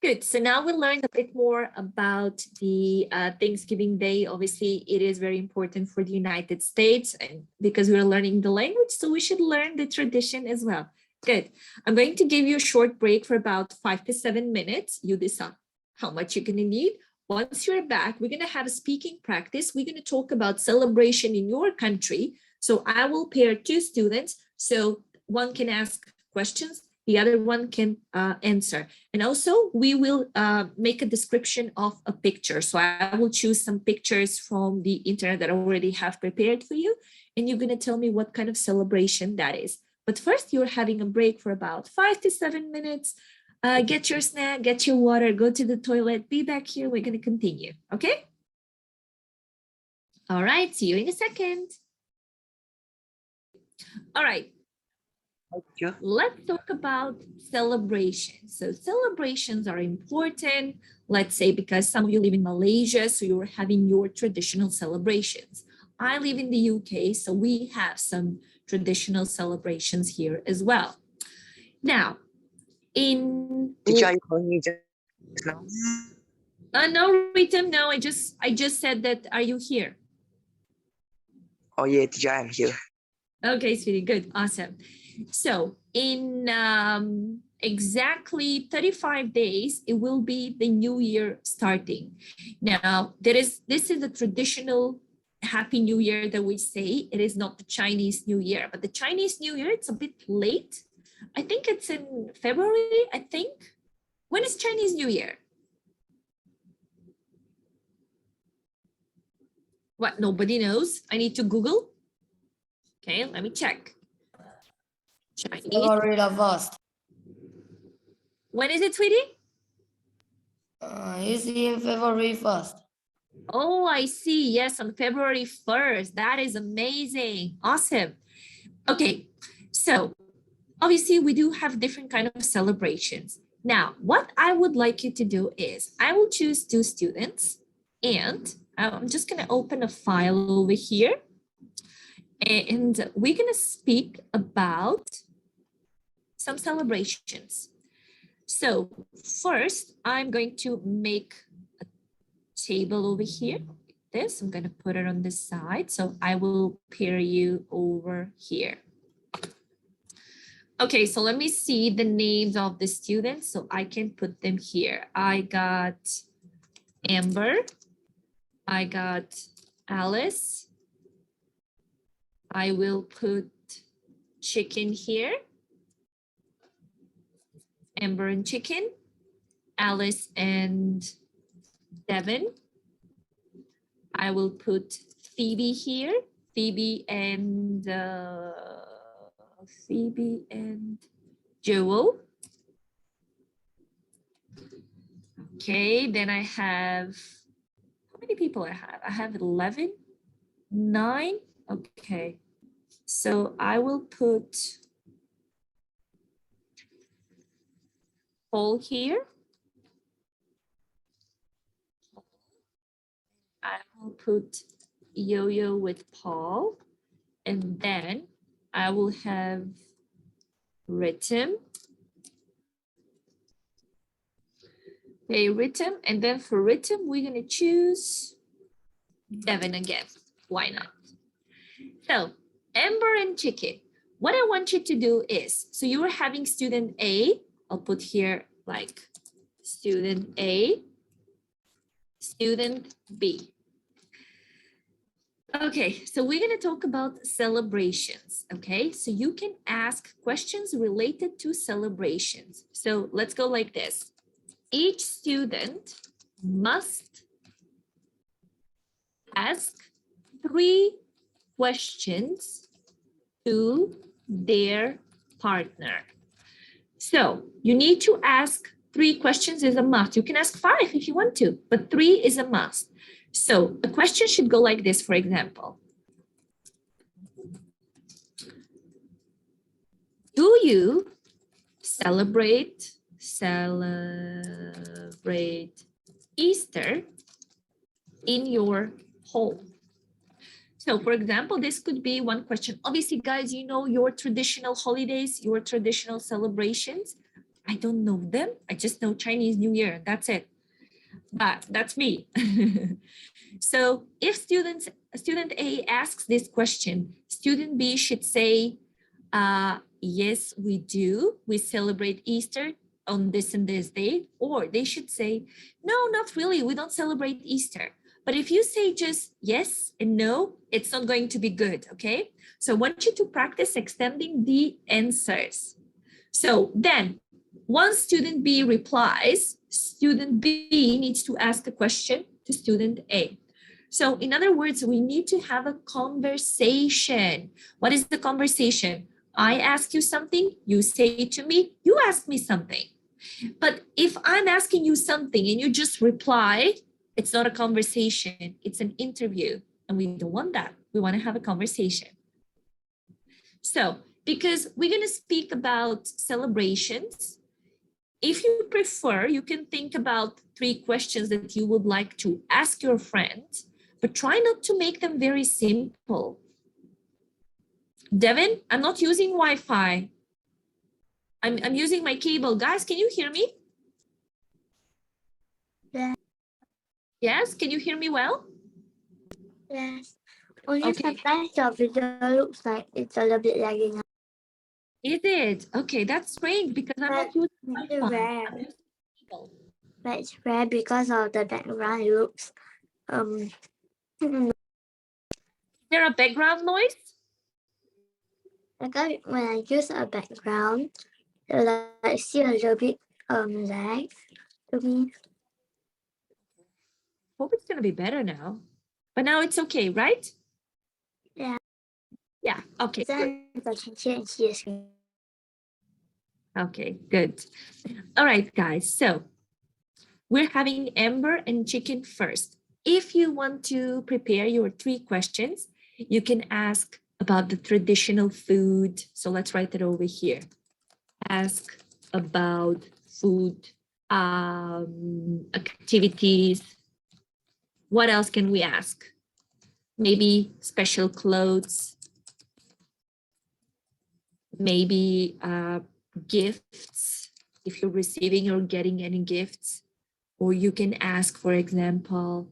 Good, so now we learned a bit more about the Thanksgiving Day. Obviously, it is very important for the United States and because we're learning the language, so we should learn the tradition as well. Good, I'm going to give you a short break for about 5 to 7 minutes. You decide how much you're gonna need. Once you're back, we're gonna have a speaking practice. We're gonna talk about celebration in your country. So I will pair 2 students, so one can ask questions, the other one can answer. And also we will make a description of a picture. So I will choose some pictures from the internet that I already have prepared for you. And you're gonna tell me what kind of celebration that is. But first you're having a break for about 5 to 7 minutes. Get your snack, get your water, go to the toilet, be back here. We're gonna continue, okay? All right, see you in a second. All right. Let's talk about celebrations. So celebrations are important, let's say, because some of you live in Malaysia, so you're having your traditional celebrations. I live in the UK, so we have some traditional celebrations here as well. Now, in... Teacher, are you calling me just now? No, Ritam, no, I just said that, are you here? Oh yeah, teacher, I'm here. Okay, sweetie, good, awesome. So in exactly 35 days, it will be the new year starting. Now, this is a traditional Happy New Year that we say. It is not the Chinese New Year, but the Chinese New Year, it's a bit late. I think it's in February, I think. When is Chinese New Year? What, nobody knows? I need to Google? Okay, let me check. Chinese. February the 1st. When is it, sweetie? It's in February 1st. Oh, I see. Yes, on February 1st. That is amazing. Awesome. Okay, so obviously we do have different kind of celebrations. Now, what I would like you to do is I will choose 2 students and I'm just going to open a file over here and we're going to speak about some celebrations. So first, I'm going to make a table over here. Like this, I'm going to put it on this side. So I will pair you over here. Okay, so let me see the names of the students so I can put them here. I got Amber. I got Alice. I will put Chicken here. Amber and Chicken. Alice and Devin. I will put Phoebe here. Phoebe and Joel. Okay, then I have, how many people I have? I have 11, 9. Okay, so I will put Paul here. I will put Yo-Yo with Paul, and then I will have Rhythm. Okay, Rhythm, and then for Rhythm, we're gonna choose Devin again. Why not? So, Amber and Chicken, what I want you to do is, so you are having student A, I'll put here like student A, student B. Okay, so we're going to talk about celebrations, okay? So you can ask questions related to celebrations. So let's go like this. Each student must ask 3 questions to their partner. So you need to ask 3 questions is a must. You can ask 5 if you want to, but 3 is a must. So the question should go like this, for example. Do you celebrate Easter in your home? So for example, this could be one question. Obviously, guys, you know your traditional holidays, your traditional celebrations. I don't know them. I just know Chinese New Year. That's it. But that's me. So if student A asks this question, student B should say, yes, we do. We celebrate Easter on this and this day. Or they should say, no, not really. We don't celebrate Easter. But if you say just yes and no, it's not going to be good, okay? So I want you to practice extending the answers. So then once student B replies, student B needs to ask a question to student A. So in other words, we need to have a conversation. What is the conversation? I ask you something, you say to me, you ask me something. But if I'm asking you something and you just reply, it's not a conversation, it's an interview. And we don't want that. We want to have a conversation. So, because we're going to speak about celebrations, if you prefer, you can think about 3 questions that you would like to ask your friend, but try not to make them very simple. Devin, I'm not using Wi-Fi. I'm using my cable. Guys, can you hear me? Yeah. Yes, can you hear me well? Yes. Only Okay. sometimes your video looks like it's a little bit lagging. Is it? Okay, that's strange because I'm not using It's Wi-Fi. rare. I'm using cable. But it's rare because of the background. It looks Is there a background noise? because when I use a background, I see a little bit lag to me. Hope it's gonna be better now. But now it's okay, right? Yeah. Yeah, okay, good. Okay, good. All right, guys. So we're having Amber and Chicken first. If you want to prepare your 3 questions, you can ask about the traditional food. So let's write it over here. Ask about food, activities. What else can we ask? Maybe special clothes. Maybe gifts, if you're receiving or getting any gifts. Or you can ask, for example,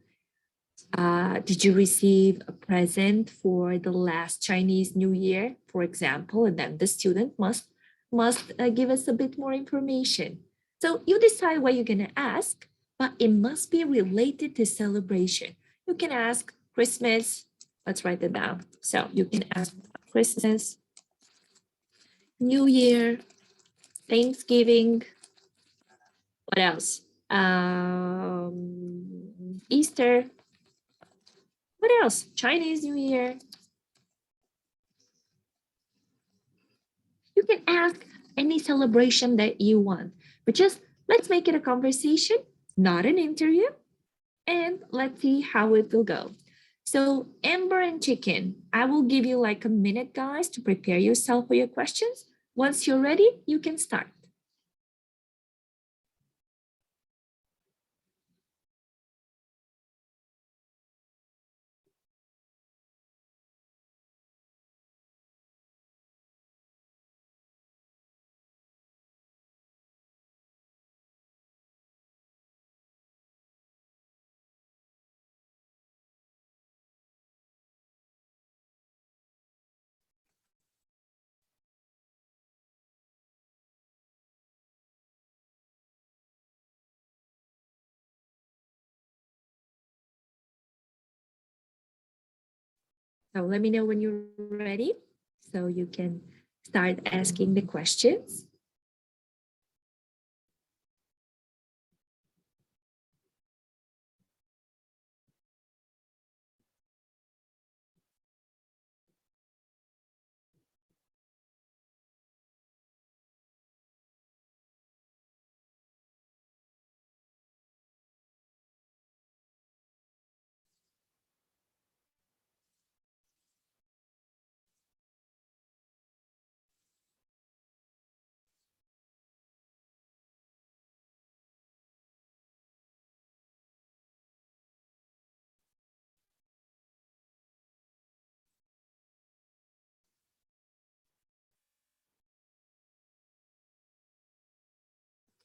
did you receive a present for the last Chinese New Year, for example? And then the student must must give us a bit more information. So you decide what you're going to ask, but it must be related to celebration. You can ask Christmas. Let's write it down. So you can ask Christmas, New Year, Thanksgiving. What else? Easter. What else? Chinese New Year. You can ask any celebration that you want, but just let's make it a conversation, not an interview, and let's see how it will go. So Amber and Chicken, I will give you like a minute, guys, to prepare yourself for your questions. Once you're ready, you can start. So let me know when you're ready so you can start asking the questions.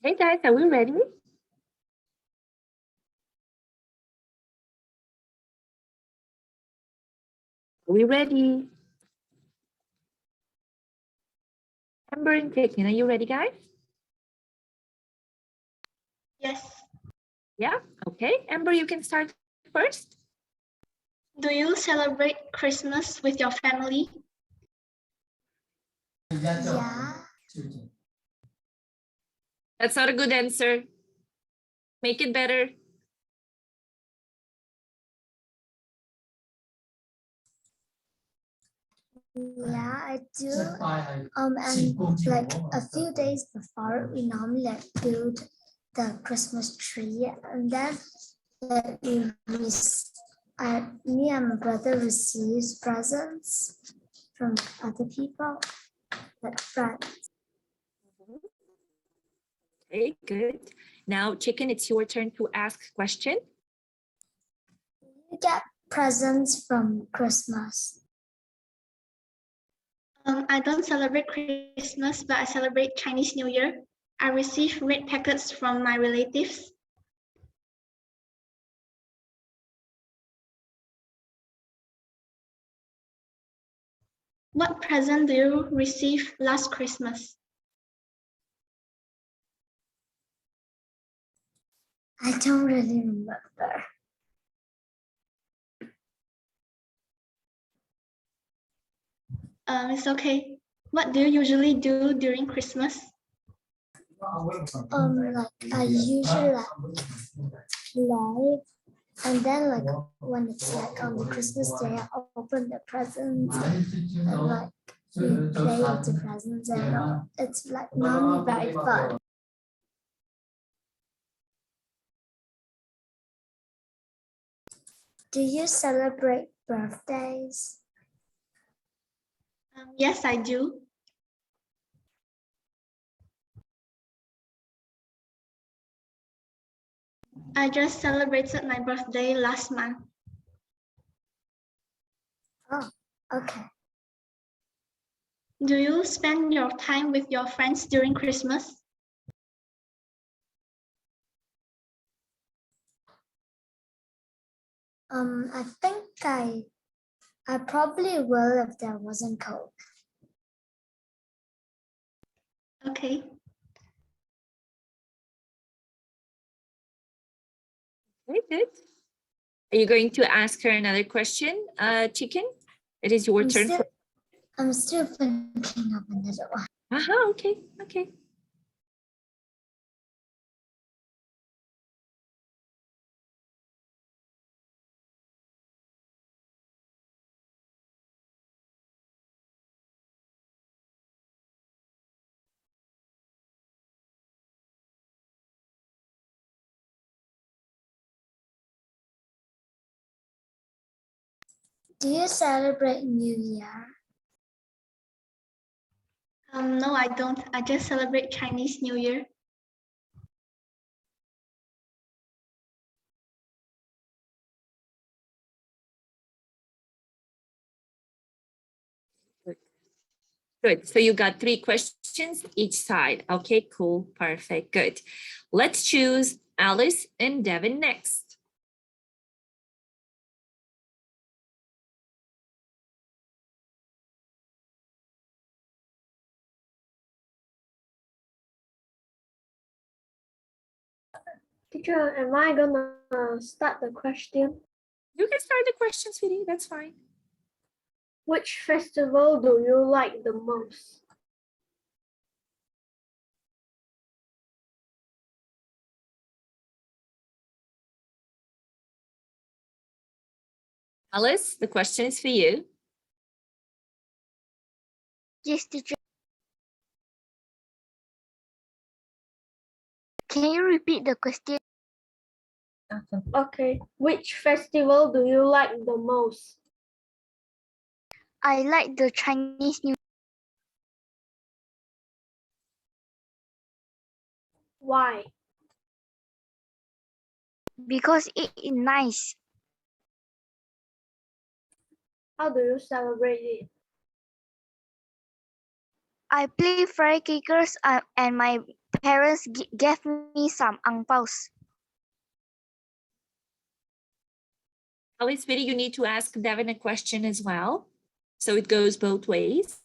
Hey guys, are we ready? Are we ready? Amber and Chicken, are you ready, guys? Yes. Yeah, okay. Amber, you can start first. Do you celebrate Christmas with your family? Yeah. That's not a good answer. Make it better. Yeah, I do. And like a few days before, we normally like build the Christmas tree, and then me and my brother receives presents from other people, like friends. Okay, good. Now, Chicken, it's your turn to ask question. You get presents from Christmas. I don't celebrate Christmas, but I celebrate Chinese New Year. I receive red packets from my relatives. What present do you receive last Christmas? I don't really remember. It's okay. What do you usually do during Christmas? Like I usually like play, and then like when it's like on the Christmas day, I open the presents and like we play with the presents, and it's like normally very fun. Do you celebrate birthdays? Yes, I do. I just celebrated my birthday last month. Oh, okay. Do you spend your time with your friends during Christmas? I think I probably will if there wasn't Coke. Okay. Very good. Are you going to ask her another question, Chicken? It is your turn. I'm still thinking of another one. Okay, okay. Do you celebrate New Year? No, I don't. I just celebrate Chinese New Year. Good. So you got 3 questions each side. Okay, cool. Perfect. Good. Let's choose Alice and Devin next. Teacher, am I gonna start the question? You can start the question, sweetie. That's fine. Which festival do you like the most? Alice, the question is for you. Yes, teacher. Can you repeat the question? Okay. Which festival do you like the most? I like the Chinese New Year Why? because it is nice. How do you celebrate it? I play firecrackers and my parents gave me some ang paos. Alice, sweetie, you need to ask Devin a question as well. So it goes both ways.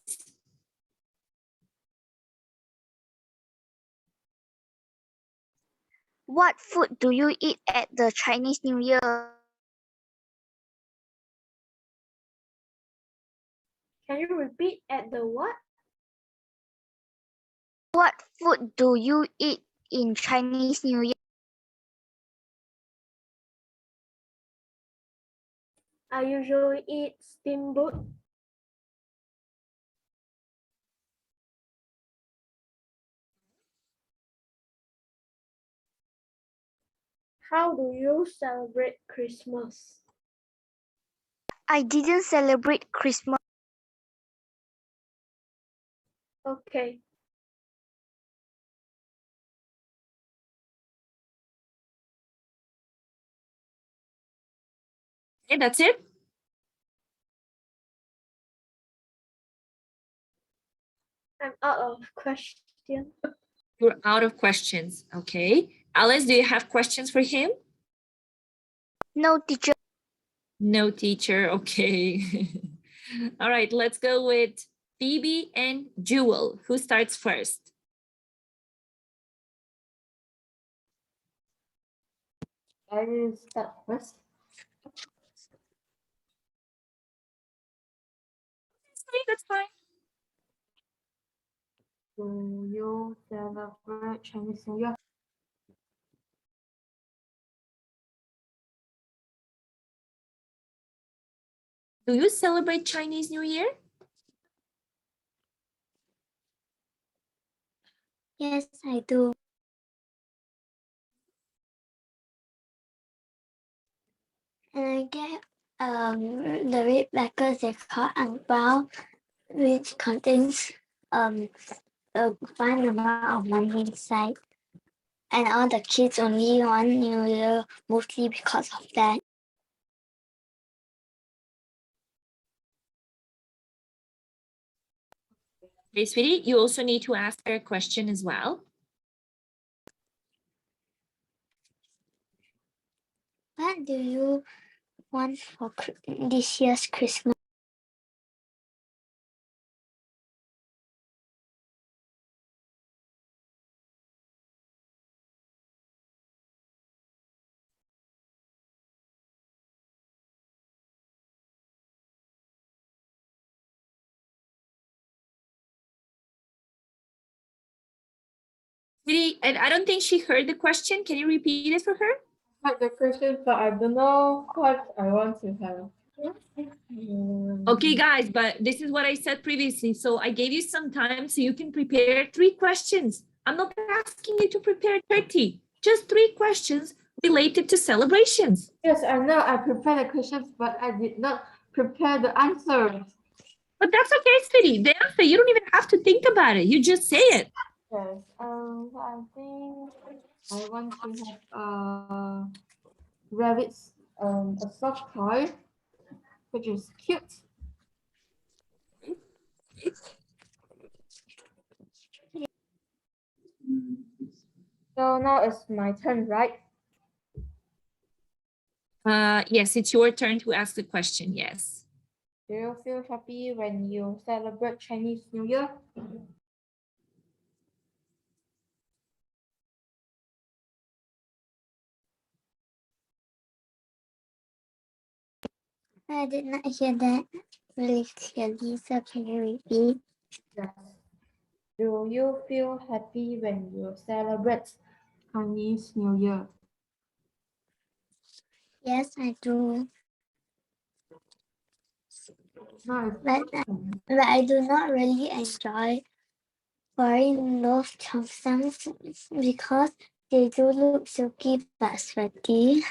What food do you eat at the Chinese New Year? Can you repeat at the what? What food do you eat in Chinese New Year? I usually eat steamboat. How do you celebrate Christmas? I didn't celebrate Christmas. Okay. Okay, that's it. I'm out of question. You're out of questions. Okay. Alice, do you have questions for him? No, teacher. No, teacher. Okay. All right, let's go with Phoebe and Jewel. Who starts first? I will start first. That's fine. Do you celebrate Chinese New Year? Do you celebrate Chinese New Year? Yes, I do. And I get the red backers they call ang pao, which contains a fine amount of money inside. And all the kids only want New Year mostly because of that. Okay, sweetie, you also need to ask her a question as well. What do you want for this year's Christmas? Sweetie, and I don't think she heard the question. Can you repeat it for her? Like the question, but I don't know what I want to have. Okay, guys, but this is what I said previously. So I gave you some time so you can prepare 3 questions. I'm not asking you to prepare 30, just 3 questions related to celebrations. Yes, I know I prepared the questions, but I did not prepare the answers. But that's okay, sweetie. The answer, you don't even have to think about it. You just say it. Yes, I think I want to have rabbits, a soft toy, which is cute. So now it's my turn, right? Yes, it's your turn to ask the question. Yes. Do you feel happy when you celebrate Chinese New Year? I did not hear that really clearly, so can you repeat? Yes. Do you feel happy when you celebrate Chinese New Year? Yes, I do. No, But I do not really enjoy wearing those cheongsams because they do look silky but sweaty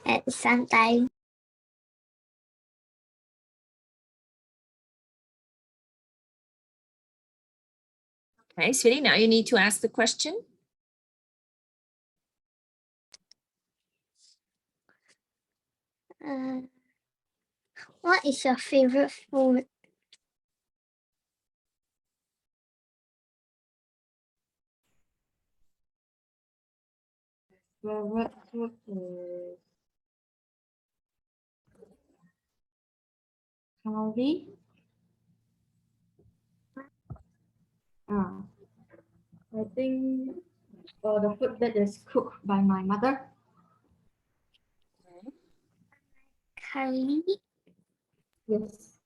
at some time. Okay, sweetie, now you need to ask the question. What is your favorite food? favorite food is curry. I think the food that is cooked by my mother. Curry? Yes.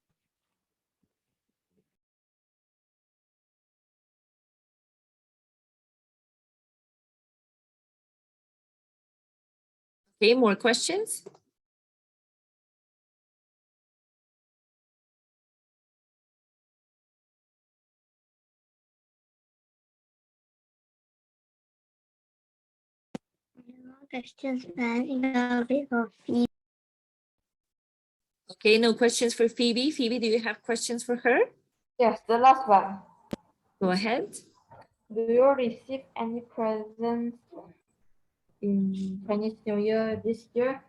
Okay, more questions? Questions, man. A bit of feed. Okay, no questions for Phoebe. Phoebe, do you have questions for her? Yes, the last one. Go ahead. Do you receive any presents in Chinese New Year this year?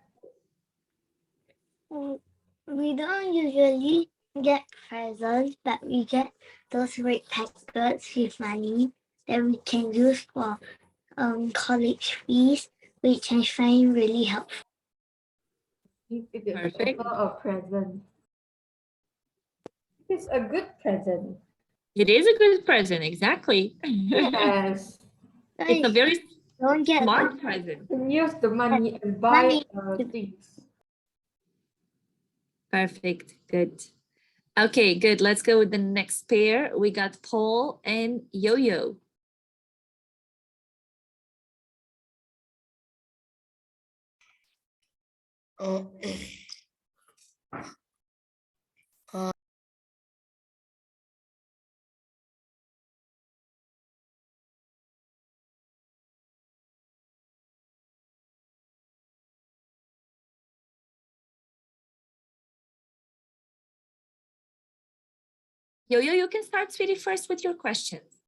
We don't usually get presents, but we get those red packets with money that we can use for college fees, which I find really helpful. If it is Perfect. also a present. It's a good present. It is a good present, exactly. Yes. It's a very Don't get smart present. You can use the money and buy things. Perfect, good. Okay, good. Let's go with the next pair. We got Paul and Yo-Yo. Yo-Yo, you can start, sweetie, first with your questions.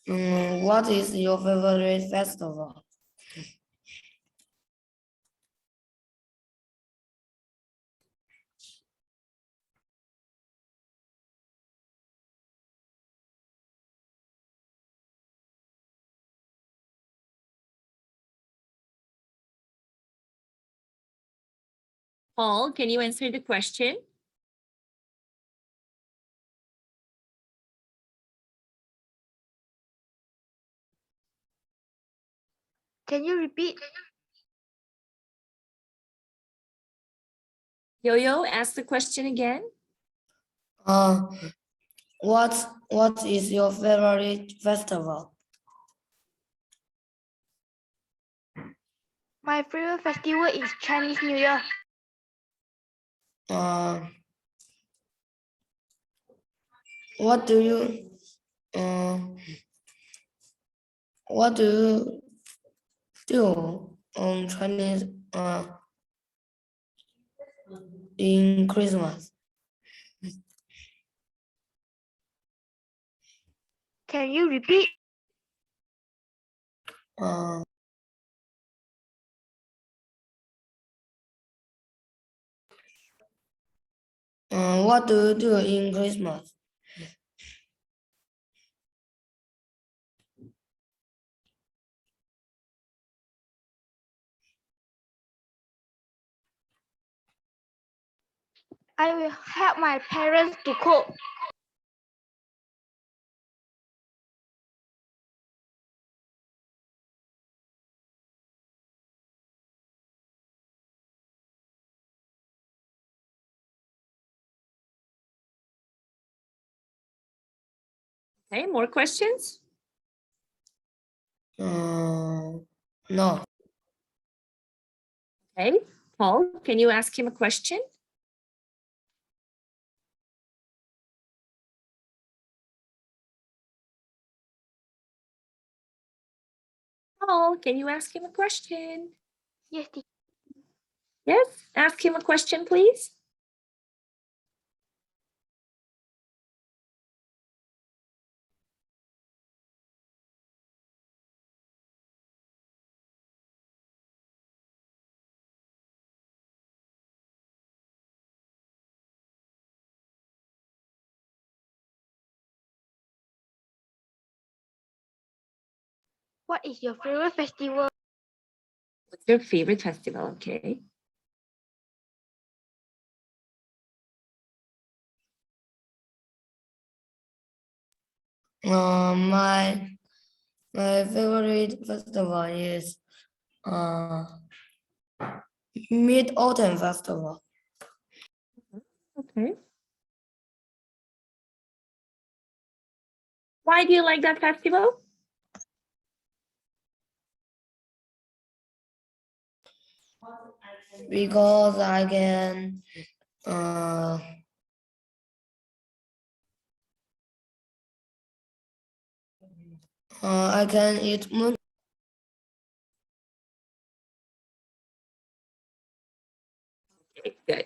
What is your favorite festival? Paul, can you answer the question? Can you repeat? Yo-Yo, ask the question again. Uh, what is your favorite festival? My favorite festival is Chinese New Year. Uh, what do you uh, what do you do on Chinese in Christmas? Can you repeat? Uh, what do you do in Christmas? I will help my parents to cook. Okay, more questions? No. Okay, Paul, can you ask him a question? Paul, can you ask him a question? Yes, teacher. Yes, ask him a question, please. What is your favorite festival? What's your favorite festival? Okay. My favorite festival is Mid Autumn Festival. Okay. Why do you like that festival? Because I can eat moon. Okay, good.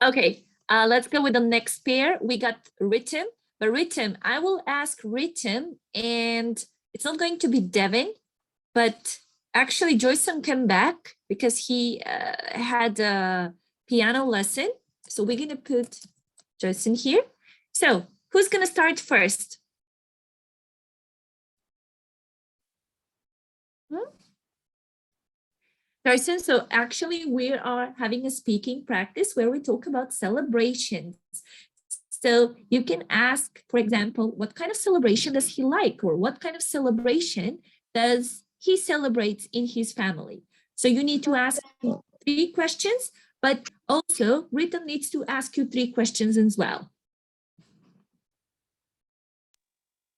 Okay, let's go with the next pair. We got Rhythm, but Rhythm, I will ask Rhythm, and it's not going to be Devin, but actually Joyson came back because he had a piano lesson. So we're gonna put Joyson here. So who's gonna start first? Joyson, so actually we are having a speaking practice where we talk about celebrations. So you can ask, for example, what kind of celebration does he like, or what kind of celebration does he celebrate in his family? So you need to ask 3 questions, but also Rhythm needs to ask you 3 questions as well.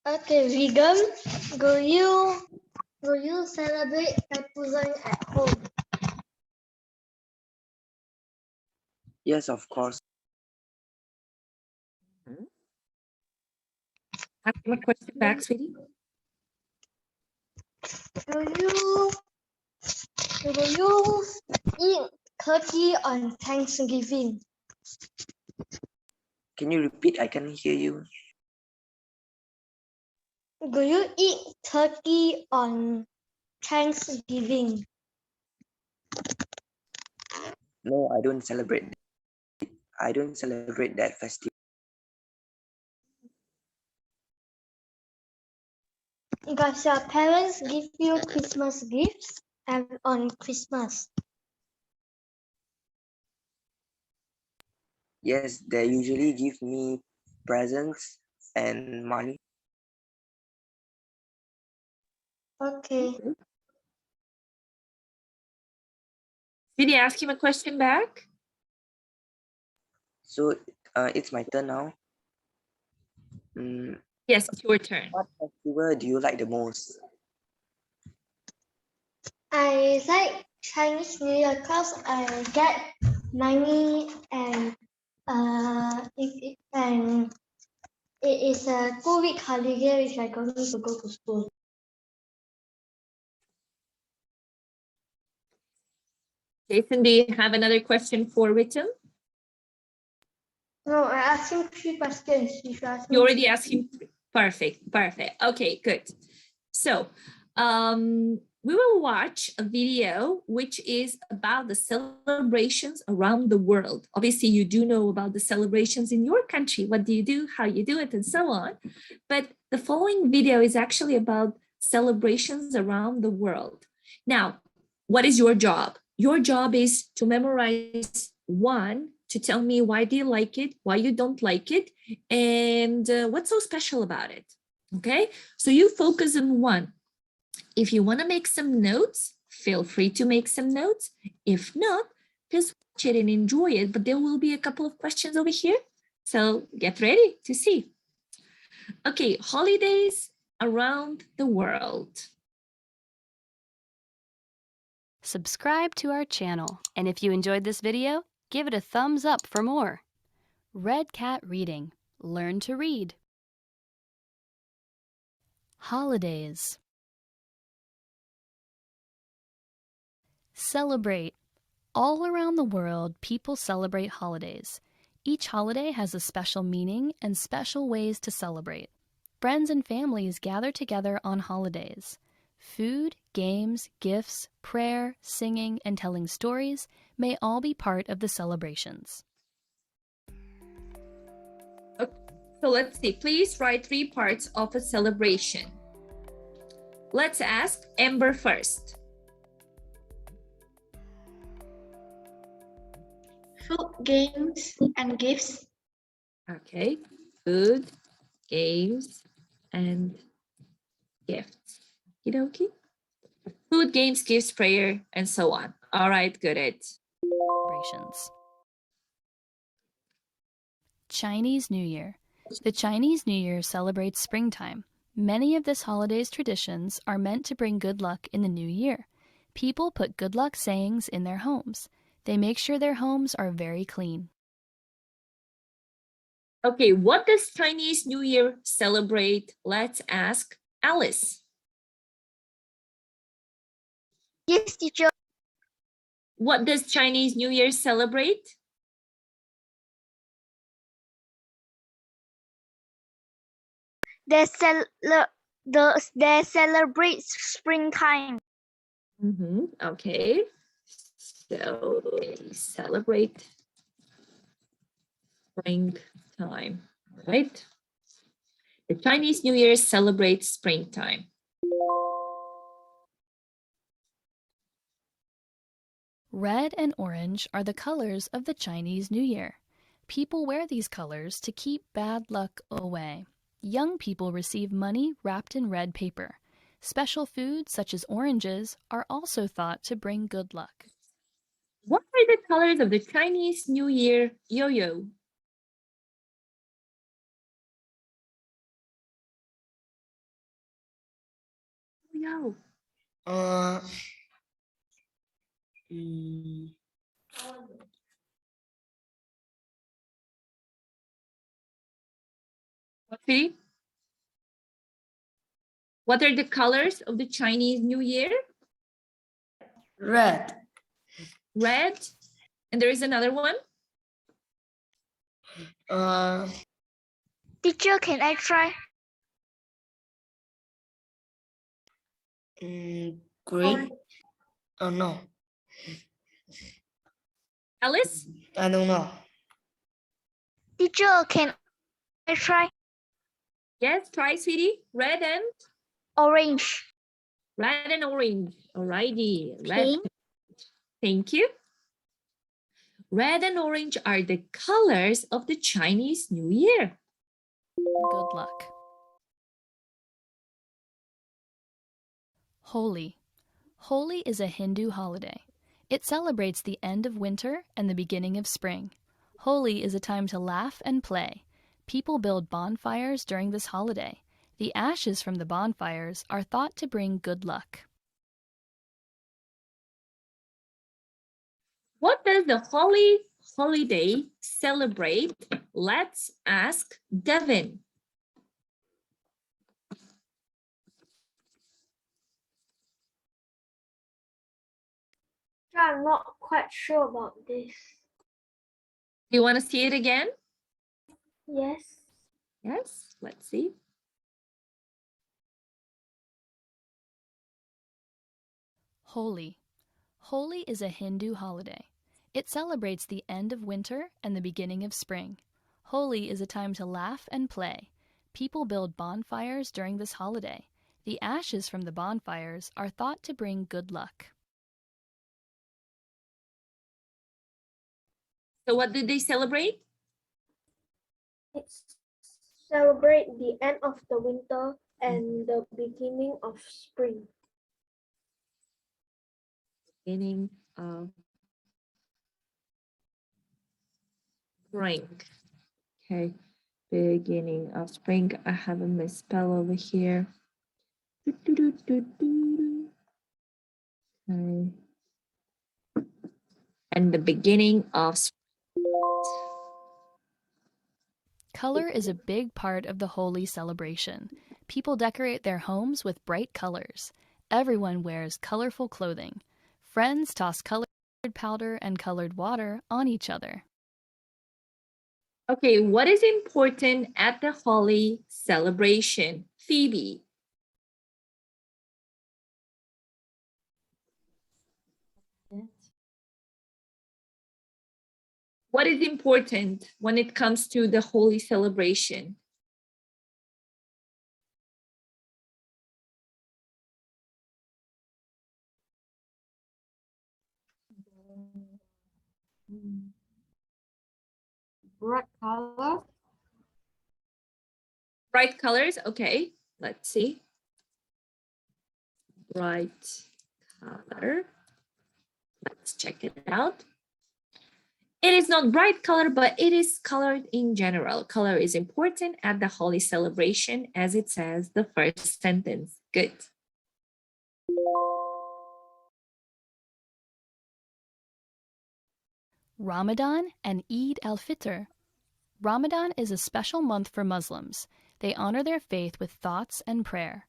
Okay, vegan. Will you celebrate Thanksgiving at home? Yes, of course. Ask him a question back, sweetie. Will you eat turkey on Thanksgiving? Can you repeat? I can hear you. Will you eat turkey on Thanksgiving? No, I don't celebrate. I don't celebrate that festival. Does your parents give you Christmas gifts on Christmas? Yes, they usually give me presents and money. Okay. Did he ask him a question back? So it's my turn now. Yes, it's your turn. What festival do you like the most? I like Chinese New Year because I get money and it is a 2 week holiday which I don't need to go to school. Jason, do you have another question for Ritum? No, I asked him 3 questions. You should ask me. You already asked him. Perfect, perfect. Okay, good. So we will watch a video which is about the celebrations around the world. Obviously, you do know about the celebrations in your country. What do you do, how you do it, and so on. But the following video is actually about celebrations around the world. Now, what is your job? Your job is to memorize one, to tell me why do you like it, why you don't like it, and what's so special about it. Okay, so you focus on one. If you want to make some notes, feel free to make some notes. If not, just watch it and enjoy it, but there will be a couple of questions over here. So get ready to see. Okay, holidays around the world. Subscribe to our channel, and if you enjoyed this video, give it a thumbs up for more. Red Cat Reading. Learn to read. Holidays. Celebrate. All around the world, people celebrate holidays. Each holiday has a special meaning and special ways to celebrate. Friends and families gather together on holidays. Food, games, gifts, prayer, singing, and telling stories may all be part of the celebrations. Okay, so let's see. Please write 3 parts of a celebration. Let's ask Amber first. Food, games, and gifts. Okay, food, games, and gifts. Okie Food, games, gifts, prayer, and so on. All right, good. Celebrations. Chinese New Year. The Chinese New Year celebrates springtime. Many of this holiday's traditions are meant to bring good luck in the new year. People put good luck sayings in their homes. They make sure their homes are very clean. Okay, what does Chinese New Year celebrate? Let's ask Alice. Yes, teacher. What does Chinese New Year celebrate? They celebrate springtime. Okay, so they celebrate springtime, right? The Chinese New Year celebrates springtime. Red and orange are the colors of the Chinese New Year. People wear these colors to keep bad luck away. Young people receive money wrapped in red paper. Special foods such as oranges are also thought to bring good luck. What are the colors of the Chinese New Year yo-yo? Yo. See? What are the colors of the Chinese New Year? Red. Red. And there is another one. Teacher, can I try? Green. Oh no, Alice? I don't know. Teacher, can I try? Yes, try, sweetie. Red and Orange. red and orange. Alrighty. Red. Pink. Thank you. Red and orange are the colors of the Chinese New Year. Good luck. Holi. Holi is a Hindu holiday. It celebrates the end of winter and the beginning of spring. Holi is a time to laugh and play. People build bonfires during this holiday. The ashes from the bonfires are thought to bring good luck. What does the Holi holiday celebrate? Let's ask Devin. I'm not quite sure about this. Do you want to see it again? Yes. Yes, let's see. Holi. Holi is a Hindu holiday. It celebrates the end of winter and the beginning of spring. Holi is a time to laugh and play. People build bonfires during this holiday. The ashes from the bonfires are thought to bring good luck. So what did they celebrate? It's celebrate the end of the winter and the beginning of spring. Beginning of spring. Okay, beginning of spring. I have a misspell over here. Okay. And the beginning of spring. Color is a big part of the Holi celebration. People decorate their homes with bright colors. Everyone wears colorful clothing. Friends toss colored powder and colored water on each other. Okay, what is important at the Holi celebration? Phoebe. What is important when it comes to the Holi celebration? Bright color. Bright colors, okay, let's see. Bright color. Let's check it out. It is not bright color, but it is colored in general. Color is important at the Holi celebration, as it says the first sentence. Good. Ramadan and Eid al-Fitr. Ramadan is a special month for Muslims. They honor their faith with thoughts and prayer.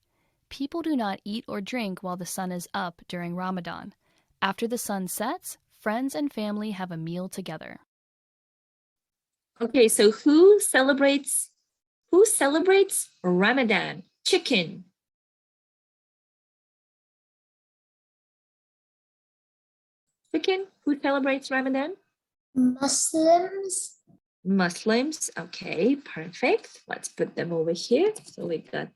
People do not eat or drink while the sun is up during Ramadan. After the sun sets, friends and family have a meal together. Okay, so who celebrates Ramadan? Chicken. Chicken, who celebrates Ramadan? Muslims. Muslims, okay, perfect. Let's put them over here. So we got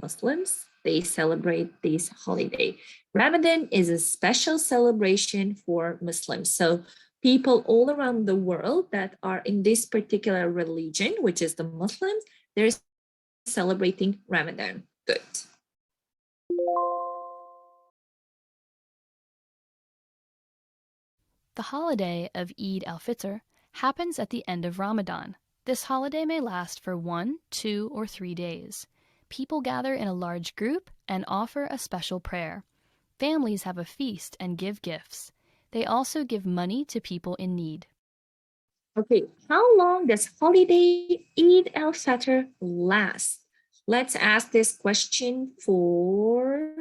Muslims, they celebrate this holiday. Ramadan is a special celebration for Muslims. So people all around the world that are in this particular religion, which is the Muslims, they're celebrating Ramadan. Good. The holiday of Eid al-Fitr happens at the end of Ramadan. This holiday may last for 1, 2, or 3 days. People gather in a large group and offer a special prayer. Families have a feast and give gifts. They also give money to people in need. Okay, how long does holiday Eid al-Fitr last? Let's ask this question for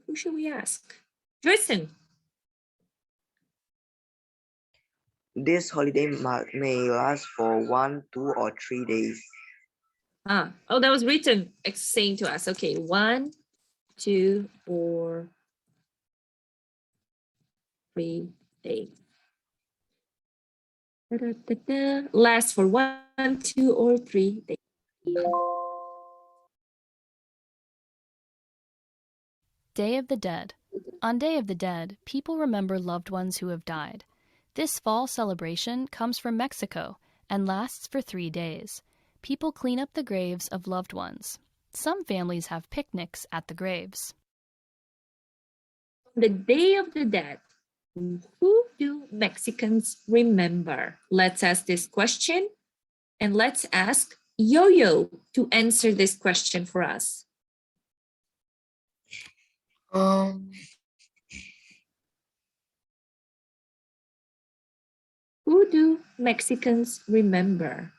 who should we ask? Jason. This holiday may last for 1, 2, or 3 days. Oh, that was written saying to us. Okay, 1, 2, or 3 days. Last for 1, 2, or 3 days. Day of the Dead. On Day of the Dead, people remember loved ones who have died. This fall celebration comes from Mexico and lasts for 3 days. People clean up the graves of loved ones. Some families have picnics at the graves. the Day of the Dead, who do Mexicans remember? Let's ask this question and let's ask Yo-Yo to answer this question for us. Um, Who do Mexicans remember?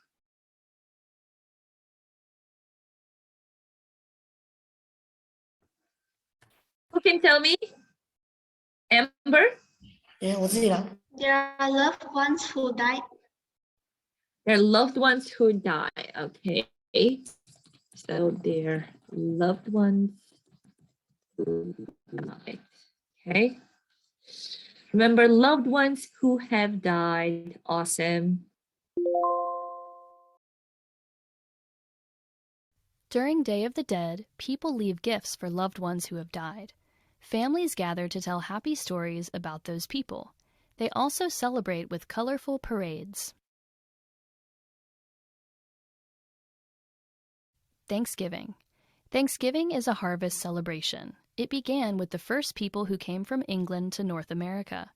Who can tell me? Amber? 我自己来。 There are loved ones who died. Their loved ones who die. Okay. So their loved ones who died. Okay. Remember loved ones who have died. Awesome. During Day of the Dead, people leave gifts for loved ones who have died. Families gather to tell happy stories about those people. They also celebrate with colorful parades. Thanksgiving. Thanksgiving is a harvest celebration. It began with the first people who came from England to North America.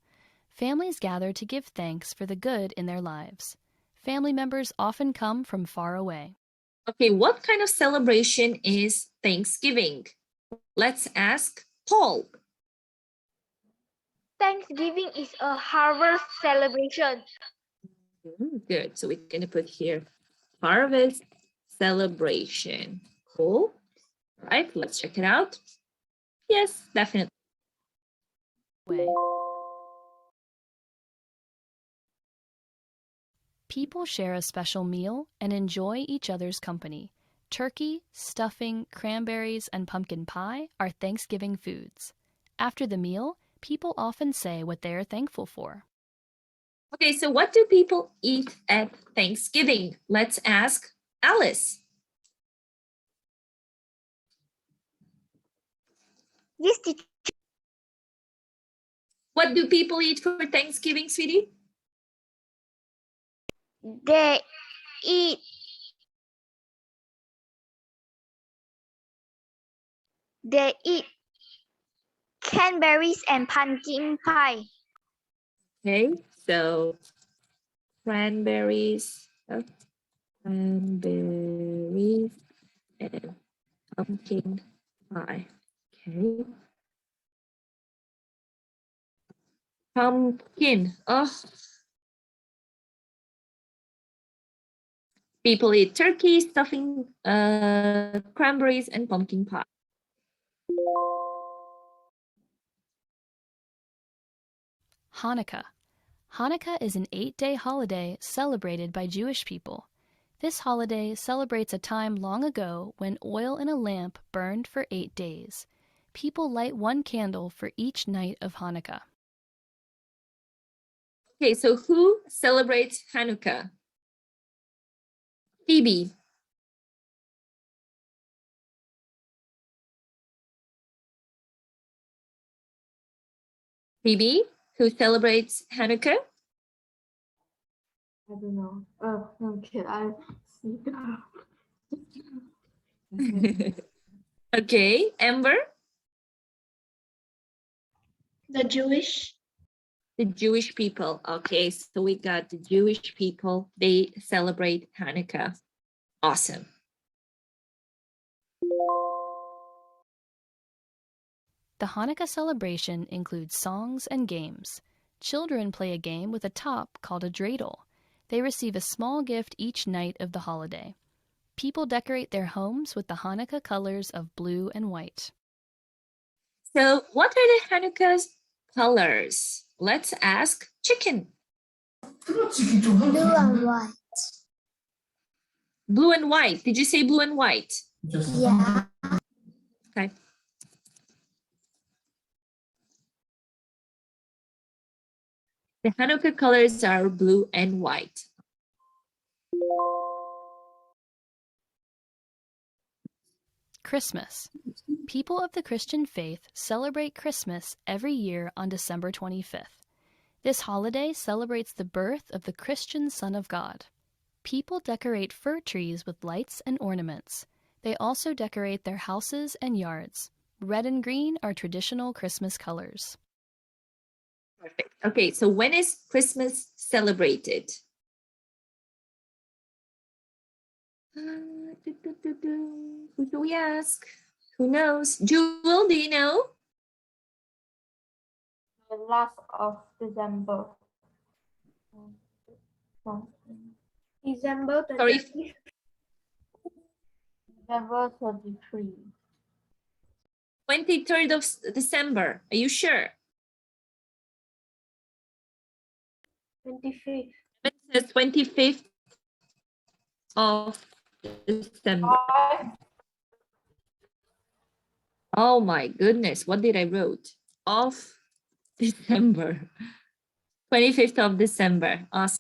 Families gather to give thanks for the good in their lives. Family members often come from far away. Okay, what kind of celebration is Thanksgiving? Let's ask Paul. Thanksgiving is a harvest celebration. Good. So we're going to put here harvest celebration. Cool. All right, let's check it out. Yes, definitely. Way. People share a special meal and enjoy each other's company. Turkey, stuffing, cranberries, and pumpkin pie are Thanksgiving foods. After the meal, people often say what they are thankful for. Okay, so what do people eat at Thanksgiving? Let's ask Alice. Yes, teacher. What do people eat for Thanksgiving, sweetie? They eat cranberries and pumpkin pie. Okay, so cranberries, and pumpkin pie. Okay. Pumpkin. Oh. People eat turkey, stuffing, cranberries, and pumpkin pie. Hanukkah. Hanukkah is an 8-day holiday celebrated by Jewish people. This holiday celebrates a time long ago when oil in a lamp burned for 8 days. People light one candle for each night of Hanukkah. Okay, so who celebrates Hanukkah? Phoebe. Phoebe, who celebrates Hanukkah? I don't know. Okay, I sneak up. Okay, Amber? The Jewish. The Jewish people. Okay, so we got the Jewish people. They celebrate Hanukkah. Awesome. The Hanukkah celebration includes songs and games. Children play a game with a top called a dreidel. They receive a small gift each night of the holiday. People decorate their homes with the Hanukkah colors of blue and white. So what are the Hanukkah's colors? Let's ask Chicken. Blue and white. Blue and white. Did you say blue and white? Yeah. Okay. The Hanukkah colors are blue and white. Christmas. People of the Christian faith celebrate Christmas every year on December 25th. This holiday celebrates the birth of the Christian Son of God. People decorate fir trees with lights and ornaments. They also decorate their houses and yards. Red and green are traditional Christmas colors. Perfect. Okay, so when is Christmas celebrated? Who do we ask? Who knows? Jewel, do you know? The last of December. December Sorry. 25th. December 23. 23rd of December. Are you sure? 25th. It says 25th of December. Oh my goodness, what did I wrote? Of December. 25th of December. Awesome.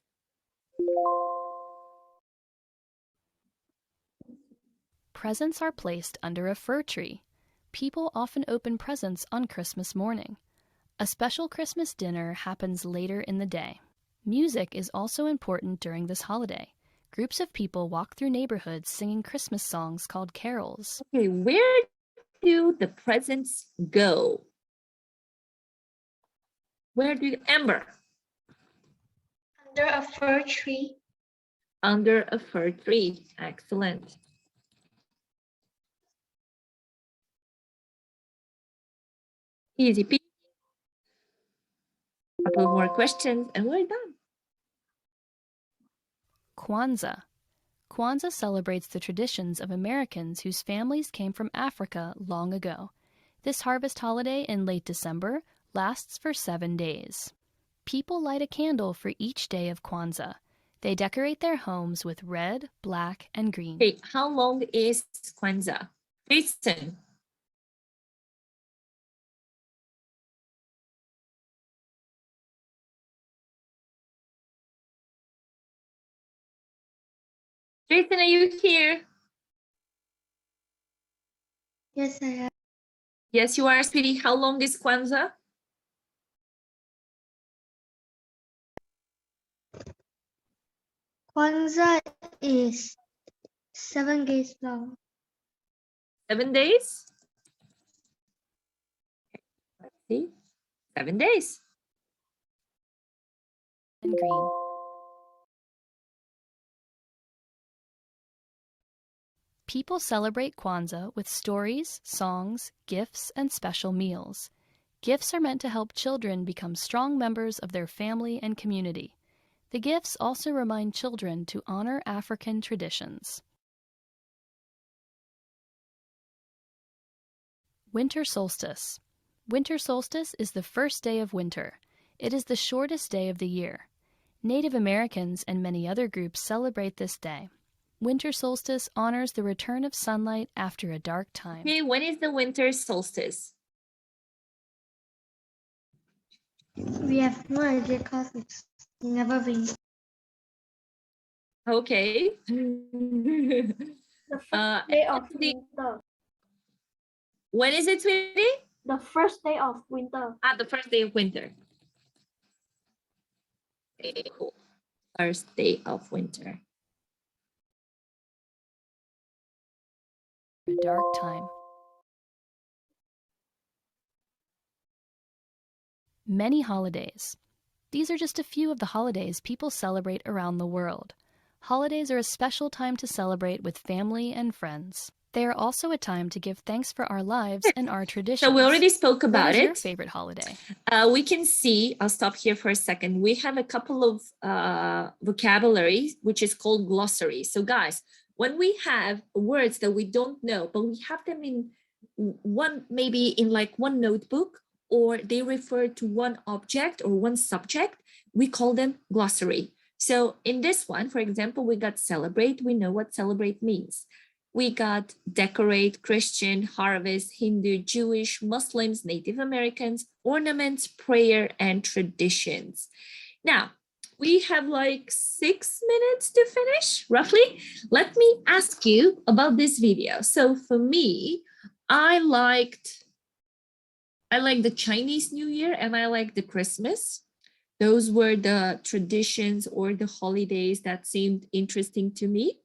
Presents are placed under a fir tree. People often open presents on Christmas morning. A special Christmas dinner happens later in the day. Music is also important during this holiday. Groups of people walk through neighborhoods singing Christmas songs called carols. Okay, where do the presents go? Where do Amber? Under a fir tree. Under a fir tree. Excellent. Easy peasy. Couple more questions and we're done. Kwanzaa. Kwanzaa celebrates the traditions of Americans whose families came from Africa long ago. This harvest holiday in late December lasts for 7 days. People light a candle for each day of Kwanzaa. They decorate their homes with red, black, and green. Okay, how long is Kwanzaa? Jason. Jason, are you here? Yes, I am. Yes, you are, sweetie. How long is Kwanzaa? Kwanzaa is 7 days long. 7 days? Let's see. 7 days. And green. People celebrate Kwanzaa with stories, songs, gifts, and special meals. Gifts are meant to help children become strong members of their family and community. The gifts also remind children to honor African traditions. Winter solstice. Winter solstice is the first day of winter. It is the shortest day of the year. Native Americans and many other groups celebrate this day. Winter solstice honors the return of sunlight after a dark time. Okay, when is the winter solstice? We have no idea because it's never been. Okay. The first day of winter. When is it, sweetie? The first day of winter. The first day of winter. Okay, cool. First day of winter. A dark time. Many holidays. These are just a few of the holidays people celebrate around the world. Holidays are a special time to celebrate with family and friends. They are also a time to give thanks for our lives and our traditions. So we already spoke about What is it. your favorite holiday? We can see, I'll stop here for a second. We have a couple of vocabulary, which is called glossary. So guys, when we have words that we don't know, but we have them in one, maybe in like one notebook, or they refer to one object or one subject, we call them glossary. So in this one, for example, we got celebrate. We know what celebrate means. We got decorate, Christian, harvest, Hindu, Jewish, Muslims, Native Americans, ornaments, prayer, and traditions. Now, we have like 6 minutes to finish, roughly. Let me ask you about this video. So for me, I liked the Chinese New Year and I like the Christmas. Those were the traditions or the holidays that seemed interesting to me.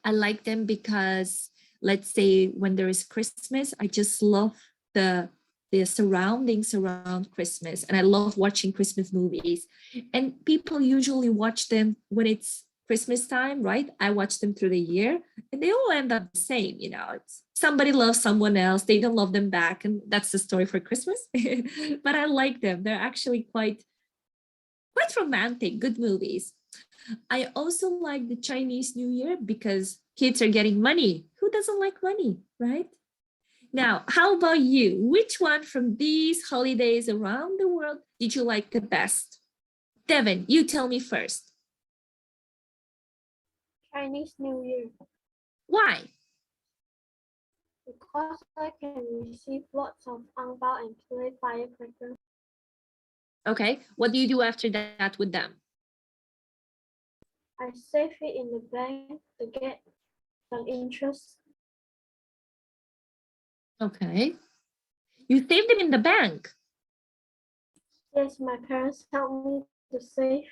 I like them because, let's say, when there is Christmas, I just love the surroundings around Christmas, and I love watching Christmas movies. And people usually watch them when it's Christmas time, right? I watch them through the year, and they all end up the same. You know, it's somebody loves someone else, they don't love them back, and that's the story for Christmas. But I like them; they're actually quite romantic, good movies. I also like the Chinese New Year because kids are getting money. Who doesn't like money, right? Now, how about you? Which one from these holidays around the world did you like the best? Devin, you tell me first. Chinese New Year, Why? because I can receive lots of ang bao and play firecrackers. Okay, what do you do after that with them? I save it in the bank to get some interest. Okay. You save them in the bank. Yes, my parents help me to save.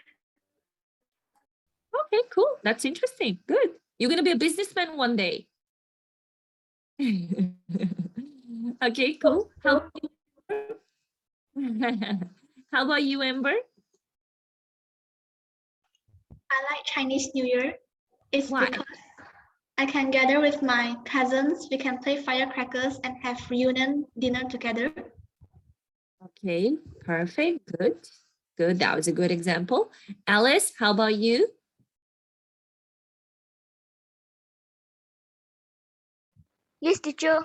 Okay, cool. That's interesting. Good. You're going to be a businessman one day. Okay, cool. How about you? How about you, Amber? I like Chinese New Year. It's Why? because I can gather with my cousins, we can play firecrackers and have reunion dinner together. Okay, perfect. Good. Good. That was a good example. Alice, how about you? Yes, teacher.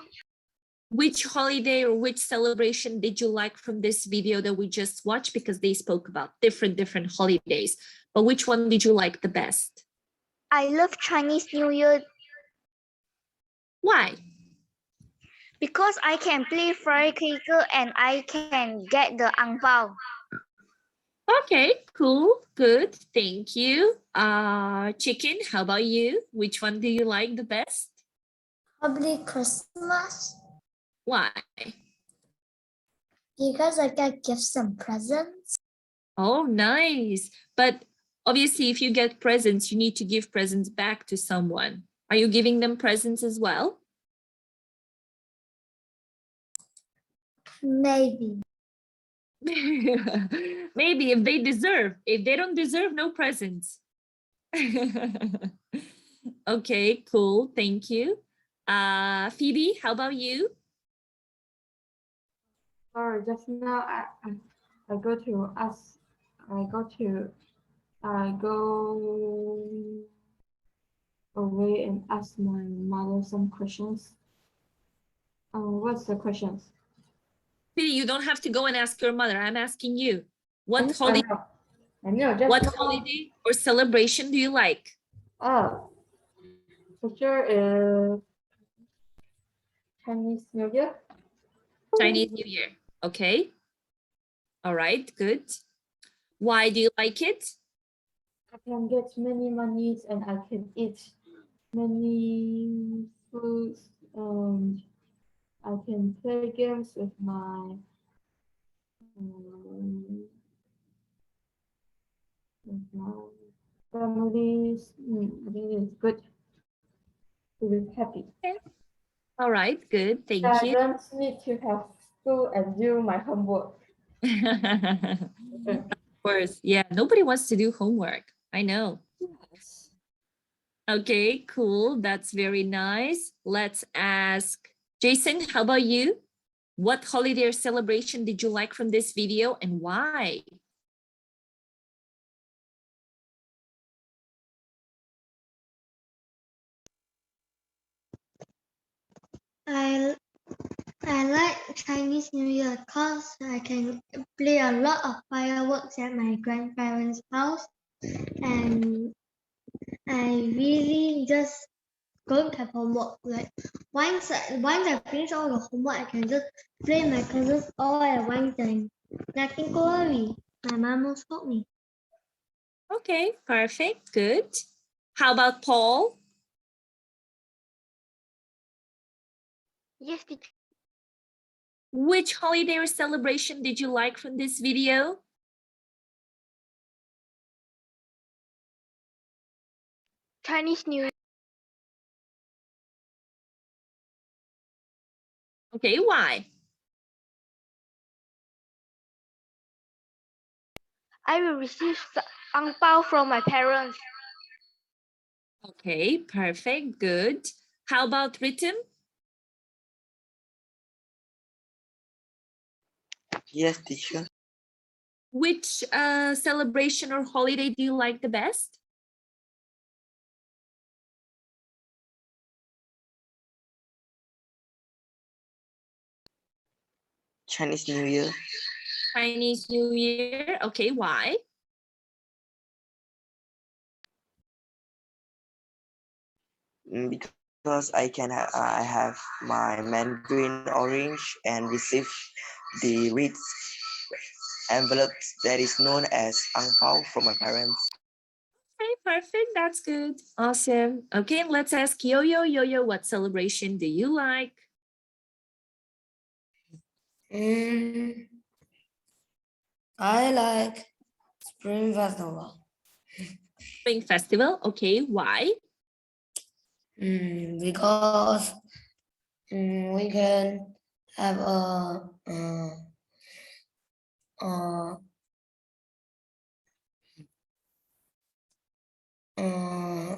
Which holiday or which celebration did you like from this video that we just watched? Because they spoke about different holidays. But which one did you like the best? I love Chinese New Year Why? because I can play firecracker and I can get the ang bao. Okay, cool. Good. Thank you. Chicken, how about you? Which one do you like the best? Probably Christmas Why? because I get gifts and presents. Oh, nice. But obviously, if you get presents, you need to give presents back to someone. Are you giving them presents as well? Maybe. Maybe if they deserve. If they don't deserve, no presents. Okay, cool. Thank you. Phoebe, how about you? Sorry, just now I go to ask, I go away and ask my mother some questions. What's the questions? Phoebe, you don't have to go and ask your mother. I'm asking you. What I holiday, know, just what now. holiday or celebration do you like? Oh, for sure is Chinese New Year. Chinese New Year. Okay. All right, good. Why do you like it? I can get many monies and I can eat many foods and I can play games with my families. I think it's good to be happy. Okay. All right, good. Thank I you. don't need to have school and do my homework. Of course. Yeah, nobody wants to do homework. I know. Yes. Okay, cool. That's very nice. Let's ask Jason, how about you? What holiday or celebration did you like from this video and why? I like Chinese New Year because I can play a lot of fireworks at my grandparents' house, and I really just don't have homework. Like once I finish all the homework, I can just play my cousins all at one time. Nothing to worry. My mom will stop me. Okay, perfect. Good. How about Paul? Yes, teacher. Which holiday or celebration did you like from this video? Chinese New Year. Okay, why? I will receive ang pao from my parents. Okay, perfect, good. How about written? Yes, teacher. Which celebration or holiday do you like the best? Chinese New Year. Chinese New Year. Okay, why? Because I have my mandarin orange and receive the red envelopes that is known as ang pao from my parents. Okay, perfect. That's good. Awesome. Okay, let's ask Yo-Yo. Yo-Yo, what celebration do you like? I like Spring Festival. Spring Festival. Okay, why? Because we can have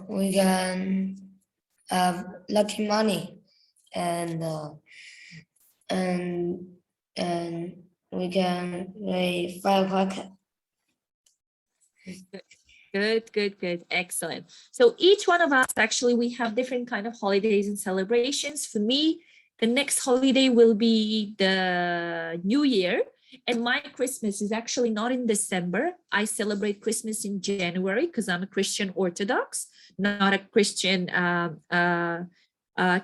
we can have lucky money and and we can play firecracker. Good, good, good. Excellent. So each one of us, actually, we have different kind of holidays and celebrations. For me, the next holiday will be the New Year. And my Christmas is actually not in December. I celebrate Christmas in January because I'm a Christian Orthodox, not a Christian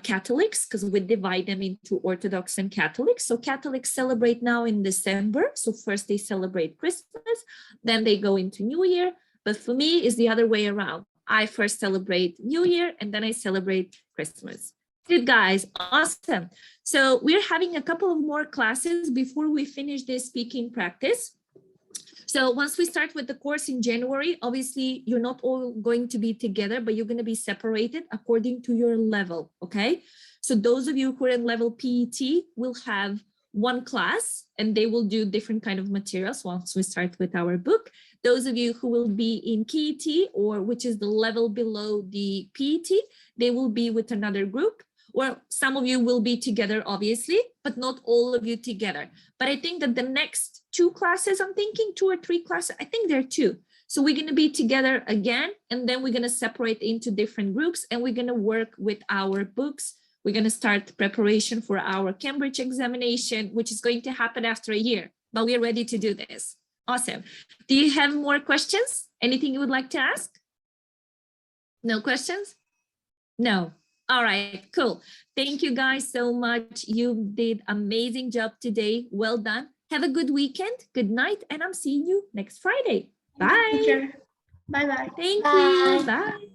Catholics, because we divide them into Orthodox and Catholics. So Catholics celebrate now in December. So first they celebrate Christmas, then they go into New Year. But for me, it's the other way around. I first celebrate New Year and then I celebrate Christmas. Good, guys. Awesome. So we're having a couple of more classes before we finish this speaking practice. So once we start with the course in January, obviously you're not all going to be together, but you're going to be separated according to your level, okay? So those of you who are in level PET will have one class and they will do different kind of materials once we start with our book. Those of you who will be in KET, or which is the level below the PET, they will be with another group. Or some of you will be together, obviously, but not all of you together. But I think that the next two classes, I'm thinking 2 or 3 classes, I think there are 2. So we're going to be together again, and then we're going to separate into different groups, and we're going to work with our books. We're going to start preparation for our Cambridge examination, which is going to happen after a year, but we're ready to do this. Awesome. Do you have more questions? Anything you would like to ask? No questions? No. All right, cool. Thank you guys so much. You did amazing job today. Well done. Have a good weekend. Good night. And I'm seeing you next Friday. Bye. Bye-bye. Thank Bye. you. Bye.